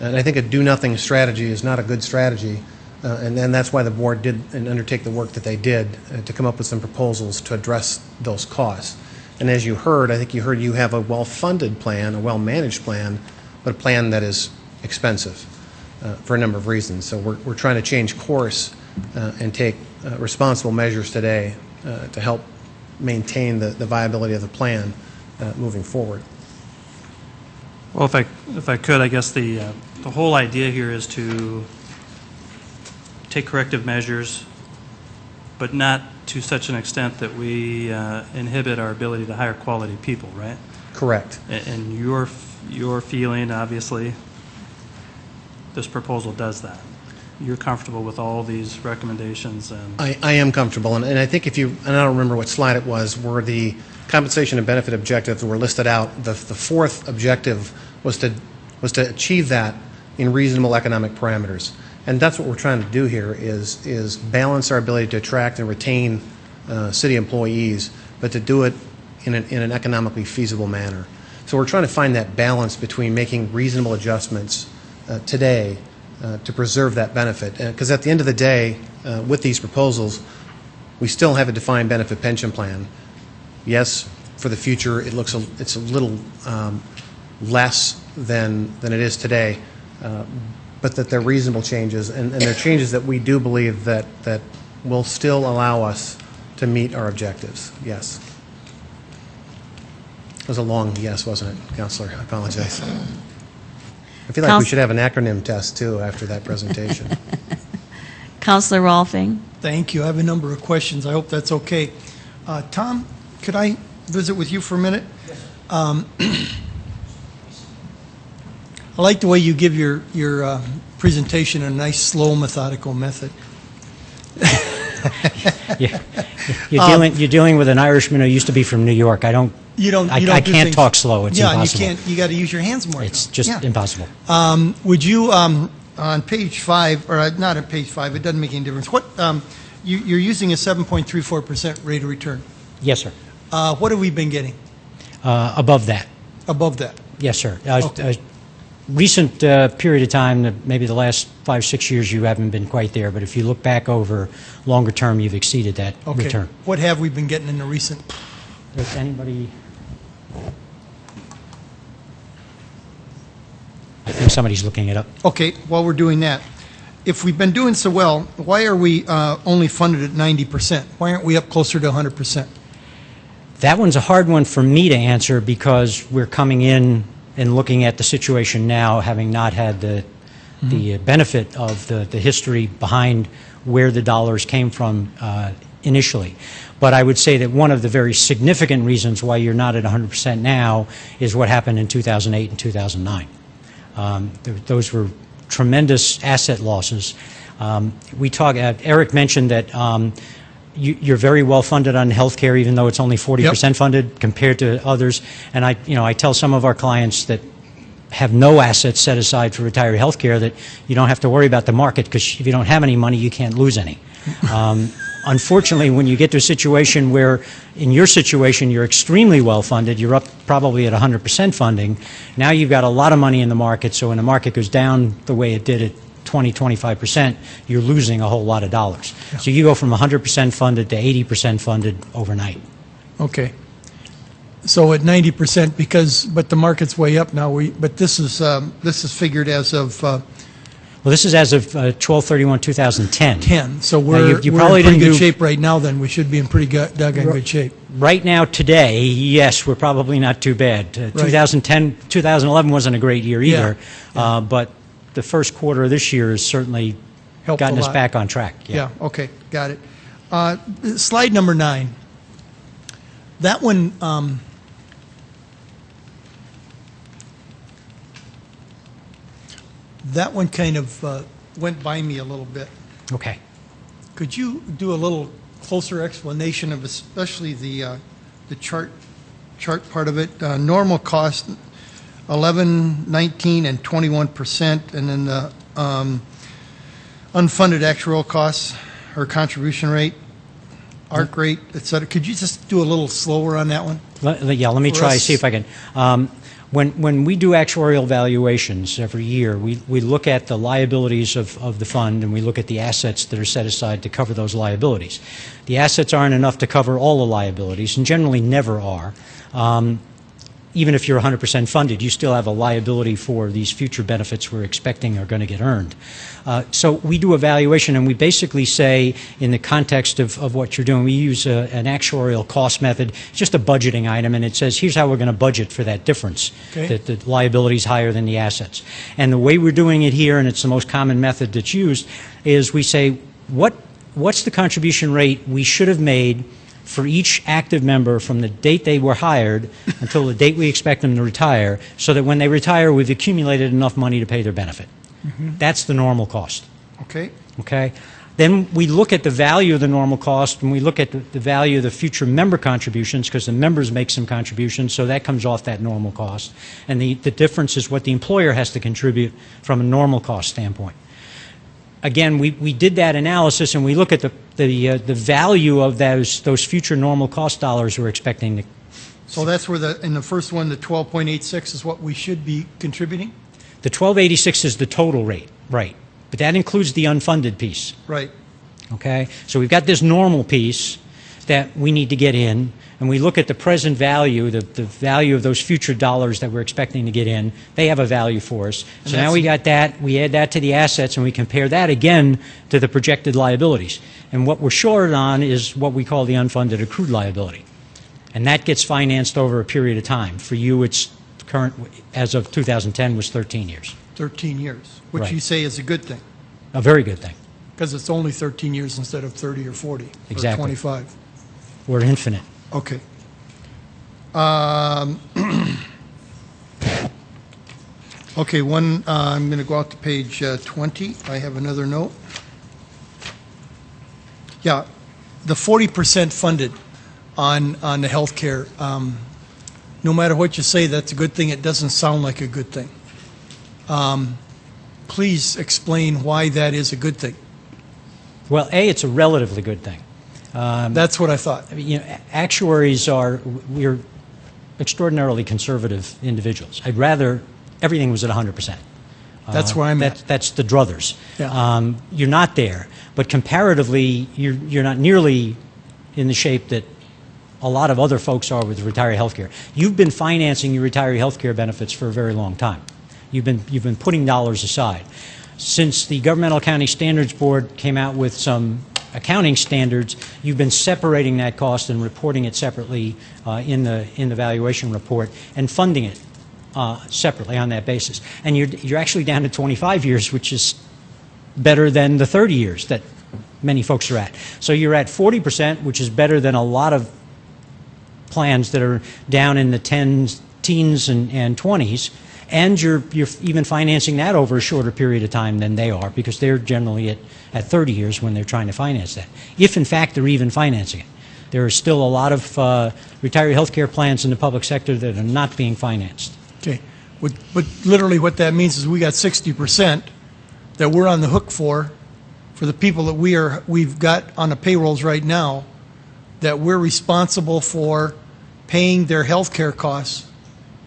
Speaker 9: And I think a do-nothing strategy is not a good strategy. And then that's why the board did and undertake the work that they did to come up with some proposals to address those costs. And as you heard, I think you heard you have a well-funded plan, a well-managed plan, but a plan that is expensive for a number of reasons. So we're trying to change course and take responsible measures today to help maintain the viability of the plan moving forward.
Speaker 6: Well, if I could, I guess the whole idea here is to take corrective measures, but not to such an extent that we inhibit our ability to hire quality people, right?
Speaker 9: Correct.
Speaker 6: And your feeling, obviously, this proposal does that. You're comfortable with all these recommendations and...
Speaker 9: I am comfortable, and I think if you, and I don't remember what slide it was, where the compensation and benefit objectives were listed out, the fourth objective was to achieve that in reasonable economic parameters. And that's what we're trying to do here is balance our ability to attract and retain city employees, but to do it in an economically feasible manner. So we're trying to find that balance between making reasonable adjustments today to preserve that benefit. Because at the end of the day, with these proposals, we still have a defined benefit pension plan. Yes, for the future, it's a little less than it is today, but that they're reasonable changes, and they're changes that we do believe that will still allow us to meet our objectives. Yes. It was a long yes, wasn't it, Counselor? I apologize. I feel like we should have an acronym test, too, after that presentation.
Speaker 1: Counselor Rolfing.
Speaker 14: Thank you. I have a number of questions. I hope that's okay. Tom, could I visit with you for a minute? I like the way you give your presentation in a nice, slow, methodical method.
Speaker 10: You're dealing with an Irishman who used to be from New York. I can't talk slow. It's impossible.
Speaker 14: And you got to use your hands more.
Speaker 10: It's just impossible.
Speaker 14: Would you, on page 5, or not on page 5, it doesn't make any difference. What you're using a 7.34% rate of return.
Speaker 10: Yes, sir.
Speaker 14: What have we been getting?
Speaker 10: Above that.
Speaker 14: Above that.
Speaker 10: Yes, sir.
Speaker 14: Okay.
Speaker 10: Recent period of time, maybe the last 5-6 years, you haven't been quite there. But if you look back over longer term, you've exceeded that return.
Speaker 14: What have we been getting in the recent?
Speaker 10: Does anybody? I think somebody's looking it up.
Speaker 14: Okay, while we're doing that, if we've been doing so well, why are we only funded at 90%? Why aren't we up closer to 100%?
Speaker 10: That one's a hard one for me to answer because we're coming in and looking at the situation now, having not had the benefit of the history behind where the dollars came from initially. But I would say that one of the very significant reasons why you're not at 100% now is what happened in 2008 and 2009. Those were tremendous asset losses. Eric mentioned that you're very well funded on health care, even though it's only 40% funded compared to others. And I tell some of our clients that have no assets set aside for retiree health care that you don't have to worry about the market, because if you don't have any money, you can't lose any. Unfortunately, when you get to a situation where, in your situation, you're extremely well funded, you're up probably at 100% funding, now you've got a lot of money in the market, so when the market goes down the way it did at 20-25%, you're losing a whole lot of dollars. Yeah. So you go from 100% funded to 80% funded overnight. Okay.
Speaker 14: So at 90%, but the market's way up now. But this is figured as of.
Speaker 10: Well, this is as of 12/31/2010.
Speaker 14: So we're in good shape right now. Then we should be in pretty good shape.
Speaker 10: Right now, today, yes, we're probably not too bad. 2011 wasn't a great year either, but the first quarter of this year has certainly gotten us back on track.
Speaker 14: Yeah. Okay. Got it. Slide number 9. That one. That one kind of went by me a little bit.
Speaker 10: Okay.
Speaker 14: Could you do a little closer explanation of especially the chart part of it? Normal cost, 11, 19, and 21%, and then the unfunded actuarial costs or contribution rate, ARC rate, et cetera. Could you just do a little slower on that one?
Speaker 10: Let me try, see if I can. When we do actuarial valuations every year, we look at the liabilities of the fund, and we look at the assets that are set aside to cover those liabilities. The assets aren't enough to cover all the liabilities, and generally never are. Even if you're 100% funded, you still have a liability for these future benefits we're expecting are going to get earned. So we do a valuation, and we basically say, in the context of what you're doing, we use an actuarial cost method. It's just a budgeting item, and it says, here's how we're going to budget for that difference, that the liability is higher than the assets. And the way we're doing it here, and it's the most common method that's used, is we say, what's the contribution rate we should have made for each active member from the date they were hired until the date we expect them to retire, so that when they retire, we've accumulated enough money to pay their benefit. That's the normal cost.
Speaker 14: Okay?
Speaker 10: Okay? Then we look at the value of the normal cost, and we look at the value of the future member contributions, because the members make some contributions, so that comes off that normal cost. And the difference is what the employer has to contribute from a normal cost standpoint. Again, we did that analysis, and we look at the value of those future normal cost dollars we're expecting to.
Speaker 14: So that's where in the first one, the 12.86 is what we should be contributing?
Speaker 10: The 1286 is the total rate, right. But that includes the unfunded piece.
Speaker 14: Right.
Speaker 10: Okay? So we've got this normal piece that we need to get in, and we look at the present value, the value of those future dollars that we're expecting to get in. They have a value for us. So now we got that, we add that to the assets, and we compare that again to the projected liabilities. And what we're short on is what we call the unfunded accrued liability. And that gets financed over a period of time. For you, it's current, as of 2010, was 13 years.
Speaker 14: 13 years, which
Speaker 10: Right.
Speaker 14: you say is a good thing,
Speaker 10: A very good thing.
Speaker 14: because it's only 13 years instead of 30 or 40
Speaker 10: Exactly.
Speaker 14: or 25.
Speaker 10: We're infinite.
Speaker 14: Okay. Okay, I'm going to go out to page 20. I have another note. Yeah, the 40% funded on the health care. No matter what you say, that's a good thing. It doesn't sound like a good thing. Please explain why that is a good thing.
Speaker 10: Well, A, it's a relatively good thing.
Speaker 14: That's what I thought.
Speaker 10: I mean, actuaries we're extraordinarily conservative individuals. I'd rather everything was at 100%.
Speaker 14: That's where I'm at.
Speaker 10: That's the druthers.
Speaker 14: Yeah.
Speaker 10: You're not there, but comparatively, you're not nearly in the shape that a lot of other folks are with retiree health care. You've been financing your retiree health care benefits for a very long time. You've been putting dollars aside. Since the Governmental Accounting Standards Board came out with some accounting standards, you've been separating that cost and reporting it separately in the valuation report and funding it separately on that basis. And you're actually down to 25 years, which is better than the 30 years that many folks are at. So you're at 40%, which is better than a lot of plans that are down in the teens and 20s. And you're even financing that over a shorter period of time than they are, because they're generally at 30 years when they're trying to finance that, if in fact they're even financing it. There are still a lot of retiree health care plans in the public sector that are not being financed.
Speaker 14: Okay, but literally what that means is we got 60% that we're on the hook for the people that we've got on the payrolls right now, that we're responsible for paying their health care costs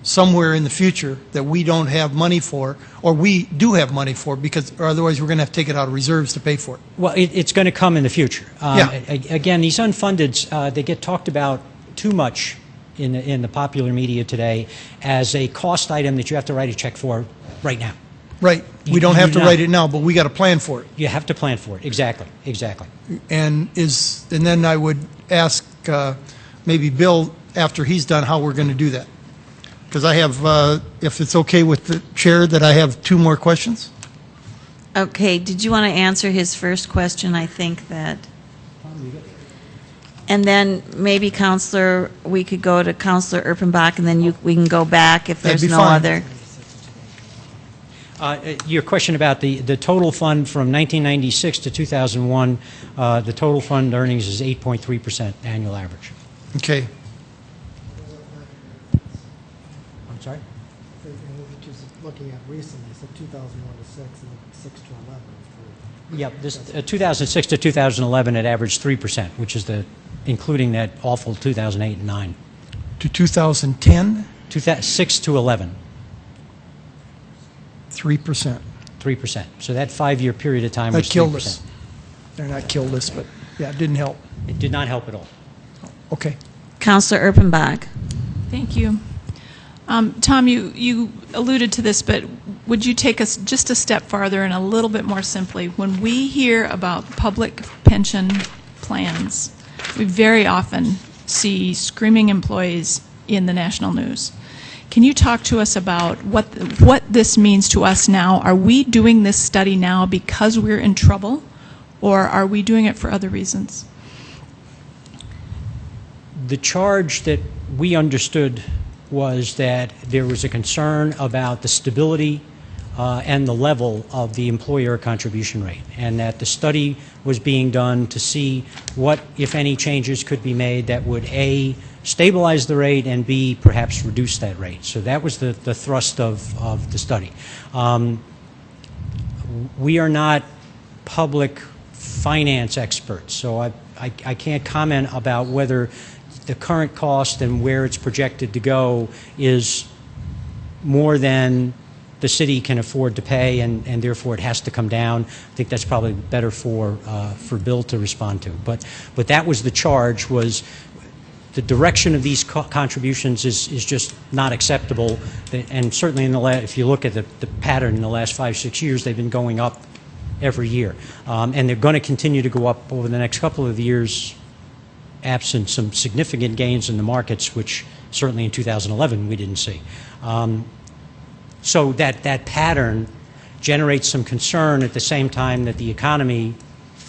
Speaker 14: somewhere in the future that we don't have money for, or we do have money for, or otherwise we're going to have to take it out of reserves to pay for it.
Speaker 10: Well, it's going to come in the future.
Speaker 14: Yeah.
Speaker 10: Again, these unfundeds, they get talked about too much in the popular media today as a cost item that you have to write a check for right now.
Speaker 14: Right. We don't have to write it now, but we got to plan for it.
Speaker 10: You have to plan for it. Exactly.
Speaker 14: And then I would ask maybe Bill, after he's done, how we're going to do that. Because I have, if it's okay with the chair, that I have 2 more questions.
Speaker 1: Okay, did you want to answer his first question? I think that. And then maybe Counselor, we could go to Counselor Erpenbach, and then we can go back if there's
Speaker 14: That'd be
Speaker 1: no
Speaker 14: fine.
Speaker 1: other.
Speaker 10: Your question about the total fund from 1996 to 2001, the total fund earnings is 8.3% annual average.
Speaker 14: Okay.
Speaker 10: I'm sorry?
Speaker 15: Just looking at recently, so 2001 to 6 and 6 to 11.
Speaker 10: Yep, this 2006 to 2011, it averaged 3%, which is including that awful 2008 and 9.
Speaker 14: To 2010?
Speaker 10: 6 to 11.
Speaker 14: 3%.
Speaker 10: 3%. So that 5-year period of time
Speaker 14: That
Speaker 10: was 3%.
Speaker 14: killed us. They're not killed us, but yeah, it didn't help.
Speaker 10: It did not help at all.
Speaker 14: Okay.
Speaker 1: Counselor Erpenbach.
Speaker 4: Thank you. Tom, you alluded to this, but would you take us just a step farther and a little bit more simply? When we hear about public pension plans, we very often see screaming employees in the national news. Can you talk to us about what this means to us now? Are we doing this study now because we're in trouble, or are we doing it for other reasons?
Speaker 10: The charge that we understood was that there was a concern about the stability and the level of the employer contribution rate, and that the study was being done to see what, if any, changes could be made that would A, stabilize the rate, and B, perhaps reduce that rate. So that was the thrust of the study. We are not public finance experts, so I can't comment about whether the current cost and where it's projected to go is more than the city can afford to pay, and therefore it has to come down. I think that's probably better for Bill to respond to. But that was the charge, was the direction of these contributions is just not acceptable. And certainly if you look at the pattern in the last 5-6 years, they've been going up every year. And they're going to continue to go up over the next couple of years, absent some significant gains in the markets, which certainly in 2011 we didn't see. So that pattern generates some concern at the same time that the economy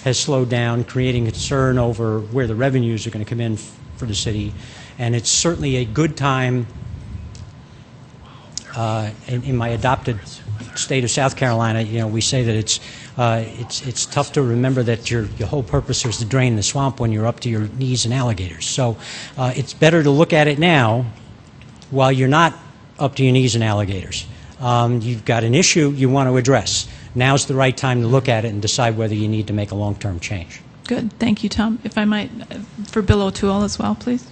Speaker 10: has slowed down, creating concern over where the revenues are going to come in for the city. And it's certainly a good time in my adopted state of South Carolina. You know, we say that it's tough to remember that your whole purpose is to drain the swamp when you're up to your knees in alligators. So it's better to look at it now while you're not up to your knees in alligators. You've got an issue you want to address. Now's the right time to look at it and decide whether you need to make a long-term change.
Speaker 4: Good. Thank you, Tom. If I might, for Bill O'Toole as well, please.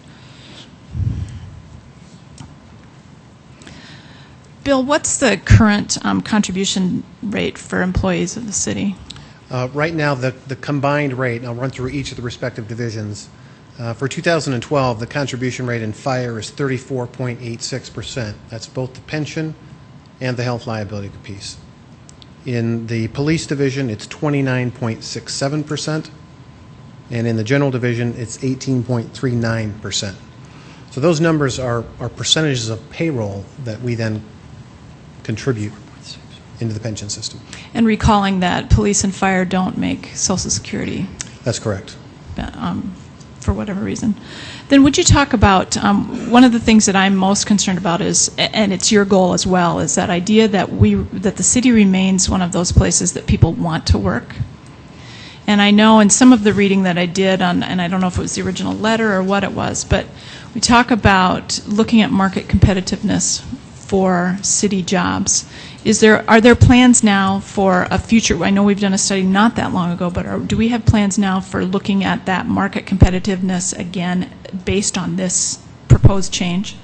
Speaker 4: Bill, what's the current contribution rate for employees of the city?
Speaker 9: Right now, the combined rate, I'll run through each of the respective divisions. For 2012, the contribution rate in fire is 34.86%. That's both the pension and the health liability piece. In the police division, it's 29.67%. And in the general division, it's 18.39%. So those numbers are percentages of payroll that we then contribute into the pension system.
Speaker 4: And recalling that police and fire don't make Social Security.
Speaker 9: That's correct.
Speaker 4: For whatever reason. Then would you talk about, one of the things that I'm most concerned about is, and it's your goal as well, is that idea that the city remains one of those places that people want to work. And I know in some of the reading that I did on, and I don't know if it was the original letter or what it was, but we talk about looking at market competitiveness for city jobs. Are there plans now for a future? I know we've done a study not that long ago, but do we have plans now for looking at that market competitiveness again based on this proposed change?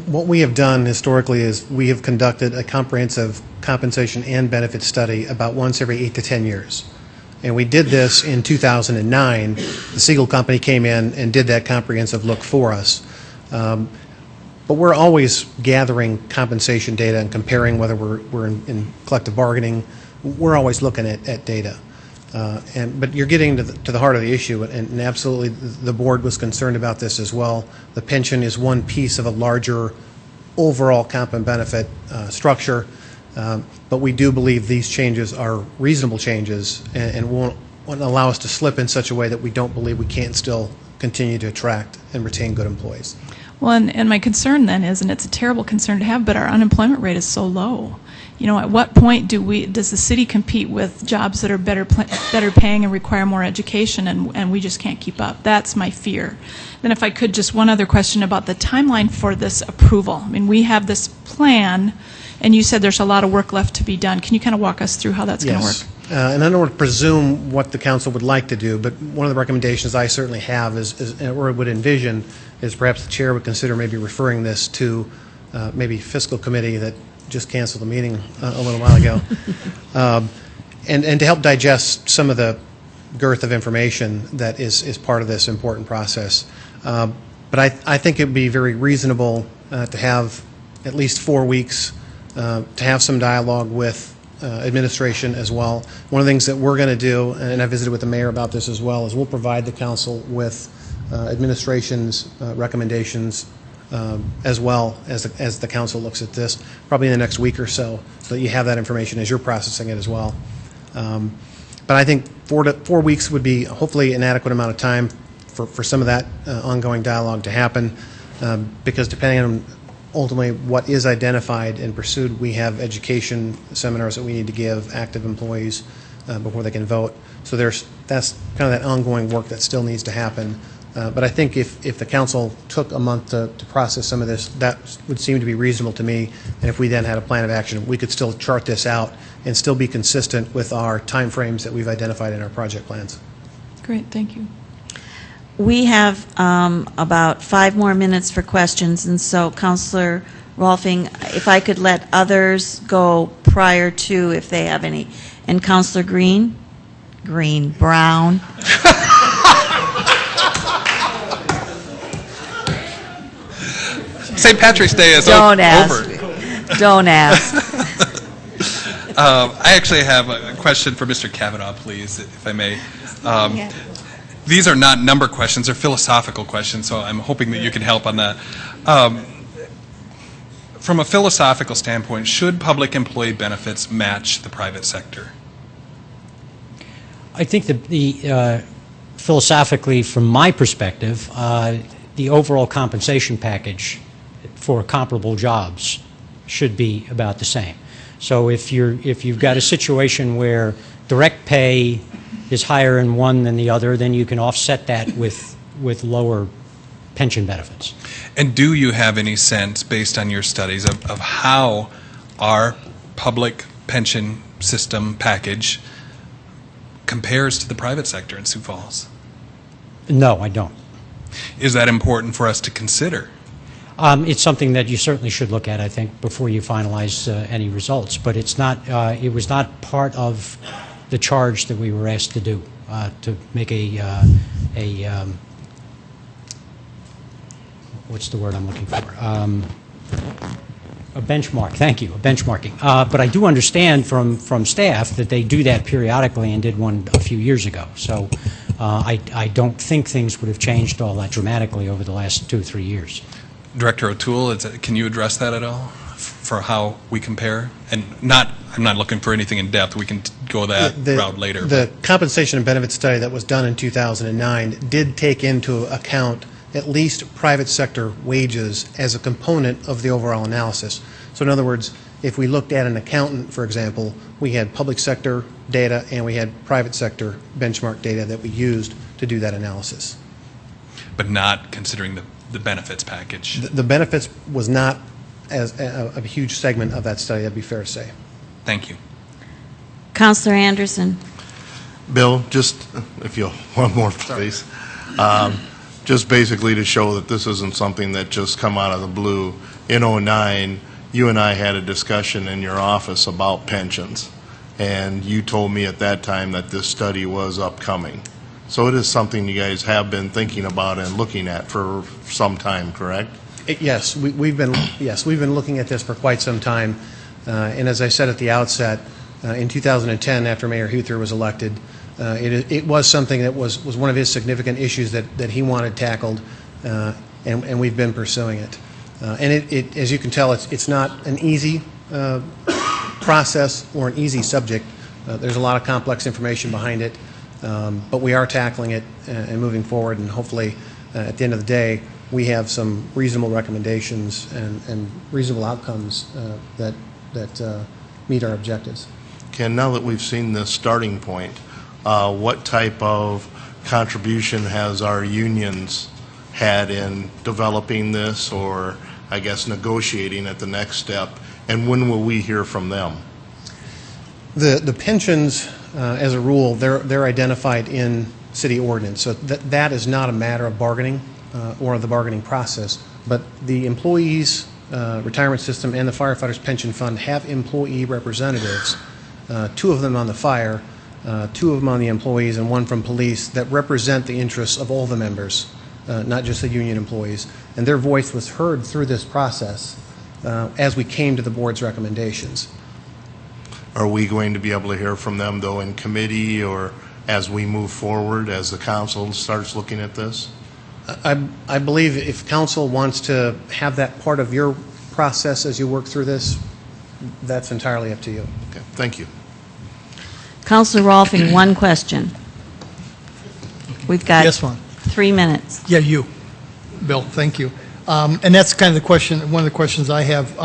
Speaker 9: What we have done historically is we have conducted a comprehensive compensation and benefit study about once every 8 to 10 years. And we did this in 2009. The Siegel Company came in and did that comprehensive look for us. But we're always gathering compensation data and comparing whether we're in collective bargaining. We're always looking at data. But you're getting to the heart of the issue, and absolutely the board was concerned about this as well. The pension is one piece of a larger overall comp and benefit structure, but we do believe these changes are reasonable changes and won't allow us to slip in such a way that we don't believe we can't still continue to attract and retain good employees.
Speaker 4: Well, and my concern then is, and it's a terrible concern to have, but our unemployment rate is so low. You know, at what point does the city compete with jobs that are better paying and require more education, and we just can't keep up? That's my fear. Then if I could, just one other question about the timeline for this approval. I mean, we have this plan, and you said there's a lot of work left to be done. Can you kind of walk us through how that's going to work?
Speaker 9: And I don't want to presume what the council would like to do, but one of the recommendations I certainly have is or would envision, is perhaps the chair would consider maybe referring this to maybe fiscal committee that just canceled the meeting a little while ago, and to help digest some of the girth of information that is part of this important process. But I think it would be very reasonable to have at least 4 weeks to have some dialogue with administration as well. One of the things that we're going to do, and I visited with the mayor about this as well, is we'll provide the council with administration's recommendations as well as the council looks at this, probably in the next week or so that you have that information as you're processing it as well. But I think 4 weeks would be hopefully an adequate amount of time for some of that ongoing dialogue to happen, because depending on ultimately, what is identified and pursued, we have education seminars that we need to give active employees before they can vote. So that's kind of that ongoing work that still needs to happen. But I think if the council took a month to process some of this, that would seem to be reasonable to me. And if we then had a plan of action, we could still chart this out and still be consistent with our timeframes that we've identified in our project plans.
Speaker 4: Great, thank you.
Speaker 1: We have about 5 more minutes for questions, and so Councilor Rolfing, if I could let others go prior to, if they have any. And Councilor Brown.
Speaker 3: St. Patrick's Day is
Speaker 1: Don't
Speaker 3: over.
Speaker 1: ask me. Don't ask.
Speaker 3: I actually have a question for Mr. Kavanaugh, please, if I may. These are not number questions, they're philosophical questions, so I'm hoping that you can help on that. From a philosophical standpoint, should public employee benefits match the private sector?
Speaker 10: I think that philosophically, from my perspective, the overall compensation package for comparable jobs should be about the same. So if you've got a situation where direct pay is higher in one than the other, then you can offset that with lower pension benefits.
Speaker 3: And do you have any sense, based on your studies, of how our public pension system package compares to the private sector in Sioux Falls?
Speaker 10: No, I don't.
Speaker 3: Is that important for us to consider?
Speaker 10: It's something that you certainly should look at, I think, before you finalize any results. But it's not. It was not part of the charge that we were asked to do, to make what's the word I'm looking for? A benchmark. Thank you. A benchmarking. But I do understand from staff that they do that periodically and did one a few years ago. So I don't think things would have changed all that dramatically over the last 2 or 3 years.
Speaker 3: Director O'Toole, can you address that at all for how we compare? And I'm not looking for anything in depth. We can go that route later.
Speaker 9: The compensation and benefits study that was done in 2009 did take into account at least private sector wages as a component of the overall analysis. So in other words, if we looked at an accountant, for example, we had public sector data and we had private sector benchmark data that we used to do that analysis.
Speaker 3: But not considering the benefits package.
Speaker 9: The benefits was not as a huge segment of that study, that'd be fair to say.
Speaker 3: Thank you.
Speaker 1: Councilor Anderson.
Speaker 5: Bill, just if you'll, one more please. Just basically to show that this isn't something that just come out of the blue. In 2009, you and I had a discussion in your office about pensions, and you told me at that time that this study was upcoming. So it is something you guys have been thinking about and looking at for some time, correct?
Speaker 9: Yes, we've been looking at this for quite some time. And as I said at the outset, in 2010, after Mayor Huther was elected, it was something that was one of his significant issues that he wanted tackled, and we've been pursuing it. And it, as you can tell, it's not an easy process or an easy subject. There's a lot of complex information behind it. But we are tackling it and moving forward, and hopefully at the end of the day we have some reasonable recommendations and reasonable outcomes that meet our objectives.
Speaker 5: Ken, now that we've seen this starting point, what type of contribution has our unions had in developing this, or I guess negotiating at the next step, and when will we hear from them?
Speaker 9: The pensions, as a rule, they're identified in city ordinance, so that is not a matter of bargaining or the bargaining process. But the employees' retirement system and the firefighters' pension fund have employee representatives, 2 of them on the fire, 2 of them on the employees, and 1 from police, that represent the interests of all the members, not just the union employees. And their voice was heard through this process as we came to the board's recommendations.
Speaker 5: Are we going to be able to hear from them, though, in committee or as we move forward, as the council starts looking at this?
Speaker 9: I believe if council wants to have that part of your process as you work through this, that's entirely up to you.
Speaker 5: Okay, thank you.
Speaker 1: Councilor Rolfing, 1 question. We've got
Speaker 14: Yes, ma'am.
Speaker 1: 3 minutes.
Speaker 14: Yeah, you. Bill, thank you. And that's kind of the question, one of the questions I have.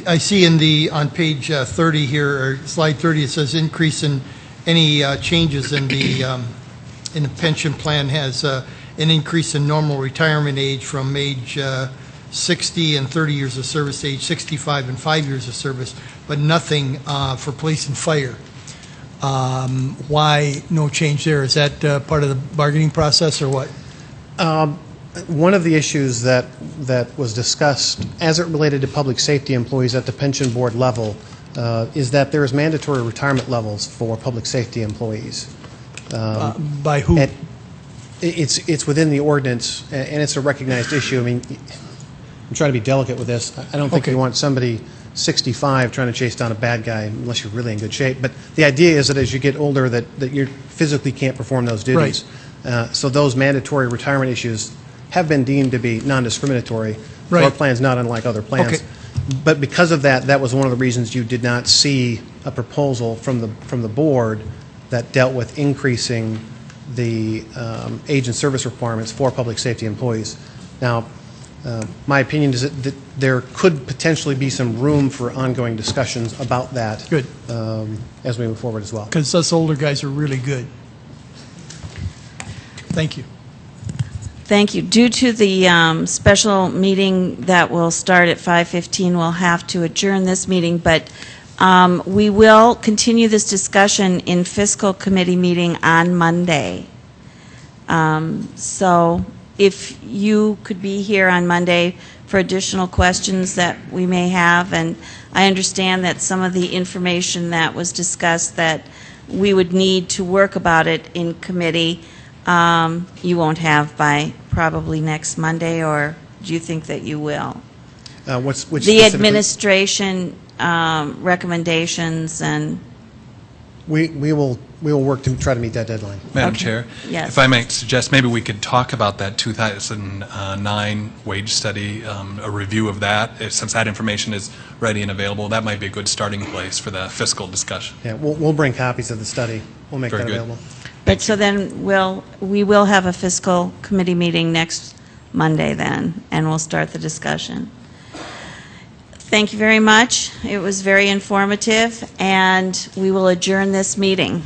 Speaker 14: I see on page 30 here, or slide 30, it says increase in any changes in the pension plan has an increase in normal retirement age from age 60 and 30 years of service, age 65 and 5 years of service, but nothing for police and fire. Why no change there? Is that part of the bargaining process or what?
Speaker 9: One of the issues that was discussed as it related to public safety employees at the pension board level is that there is mandatory retirement levels for public safety employees.
Speaker 14: By who?
Speaker 9: It's within the ordinance, and it's a recognized issue. I mean, I'm trying to be delicate with this. I don't think you want somebody 65 trying to chase down a bad guy unless you're really in good shape. But the idea is that as you get older, that you physically can't perform those duties. Right. So those mandatory retirement issues have been deemed to be non-discriminatory.
Speaker 14: Right.
Speaker 9: Our plan's not unlike other plans.
Speaker 14: Okay.
Speaker 9: But because of that, that was one of the reasons you did not see a proposal from the board that dealt with increasing the age and service requirements for public safety employees. Now, my opinion is that there could potentially be some room for ongoing discussions about that.
Speaker 14: Good.
Speaker 9: As we move forward as well.
Speaker 14: Because us older guys are really good. Thank you.
Speaker 1: Thank you. Due to the special meeting that will start at 5:15, we'll have to adjourn this meeting, but we will continue this discussion in fiscal committee meeting on Monday. So if you could be here on Monday for additional questions that we may have, and I understand that some of the information that was discussed that we would need to work about it in committee, you won't have by probably next Monday, or do you think that you will?
Speaker 9: Which
Speaker 1: the administration recommendations, and
Speaker 9: we will work to try to meet that deadline.
Speaker 3: Madam Chair,
Speaker 1: yes.
Speaker 3: if I might suggest, maybe we could talk about that 2009 wage study, a review of that. Since that information is ready and available, that might be a good starting place for the fiscal discussion.
Speaker 9: Yeah, we'll bring copies of the study. We'll make that available.
Speaker 1: But so then we will have a fiscal committee meeting next Monday then, and we'll start the discussion. Thank you very much. It was very informative, and we will adjourn this meeting.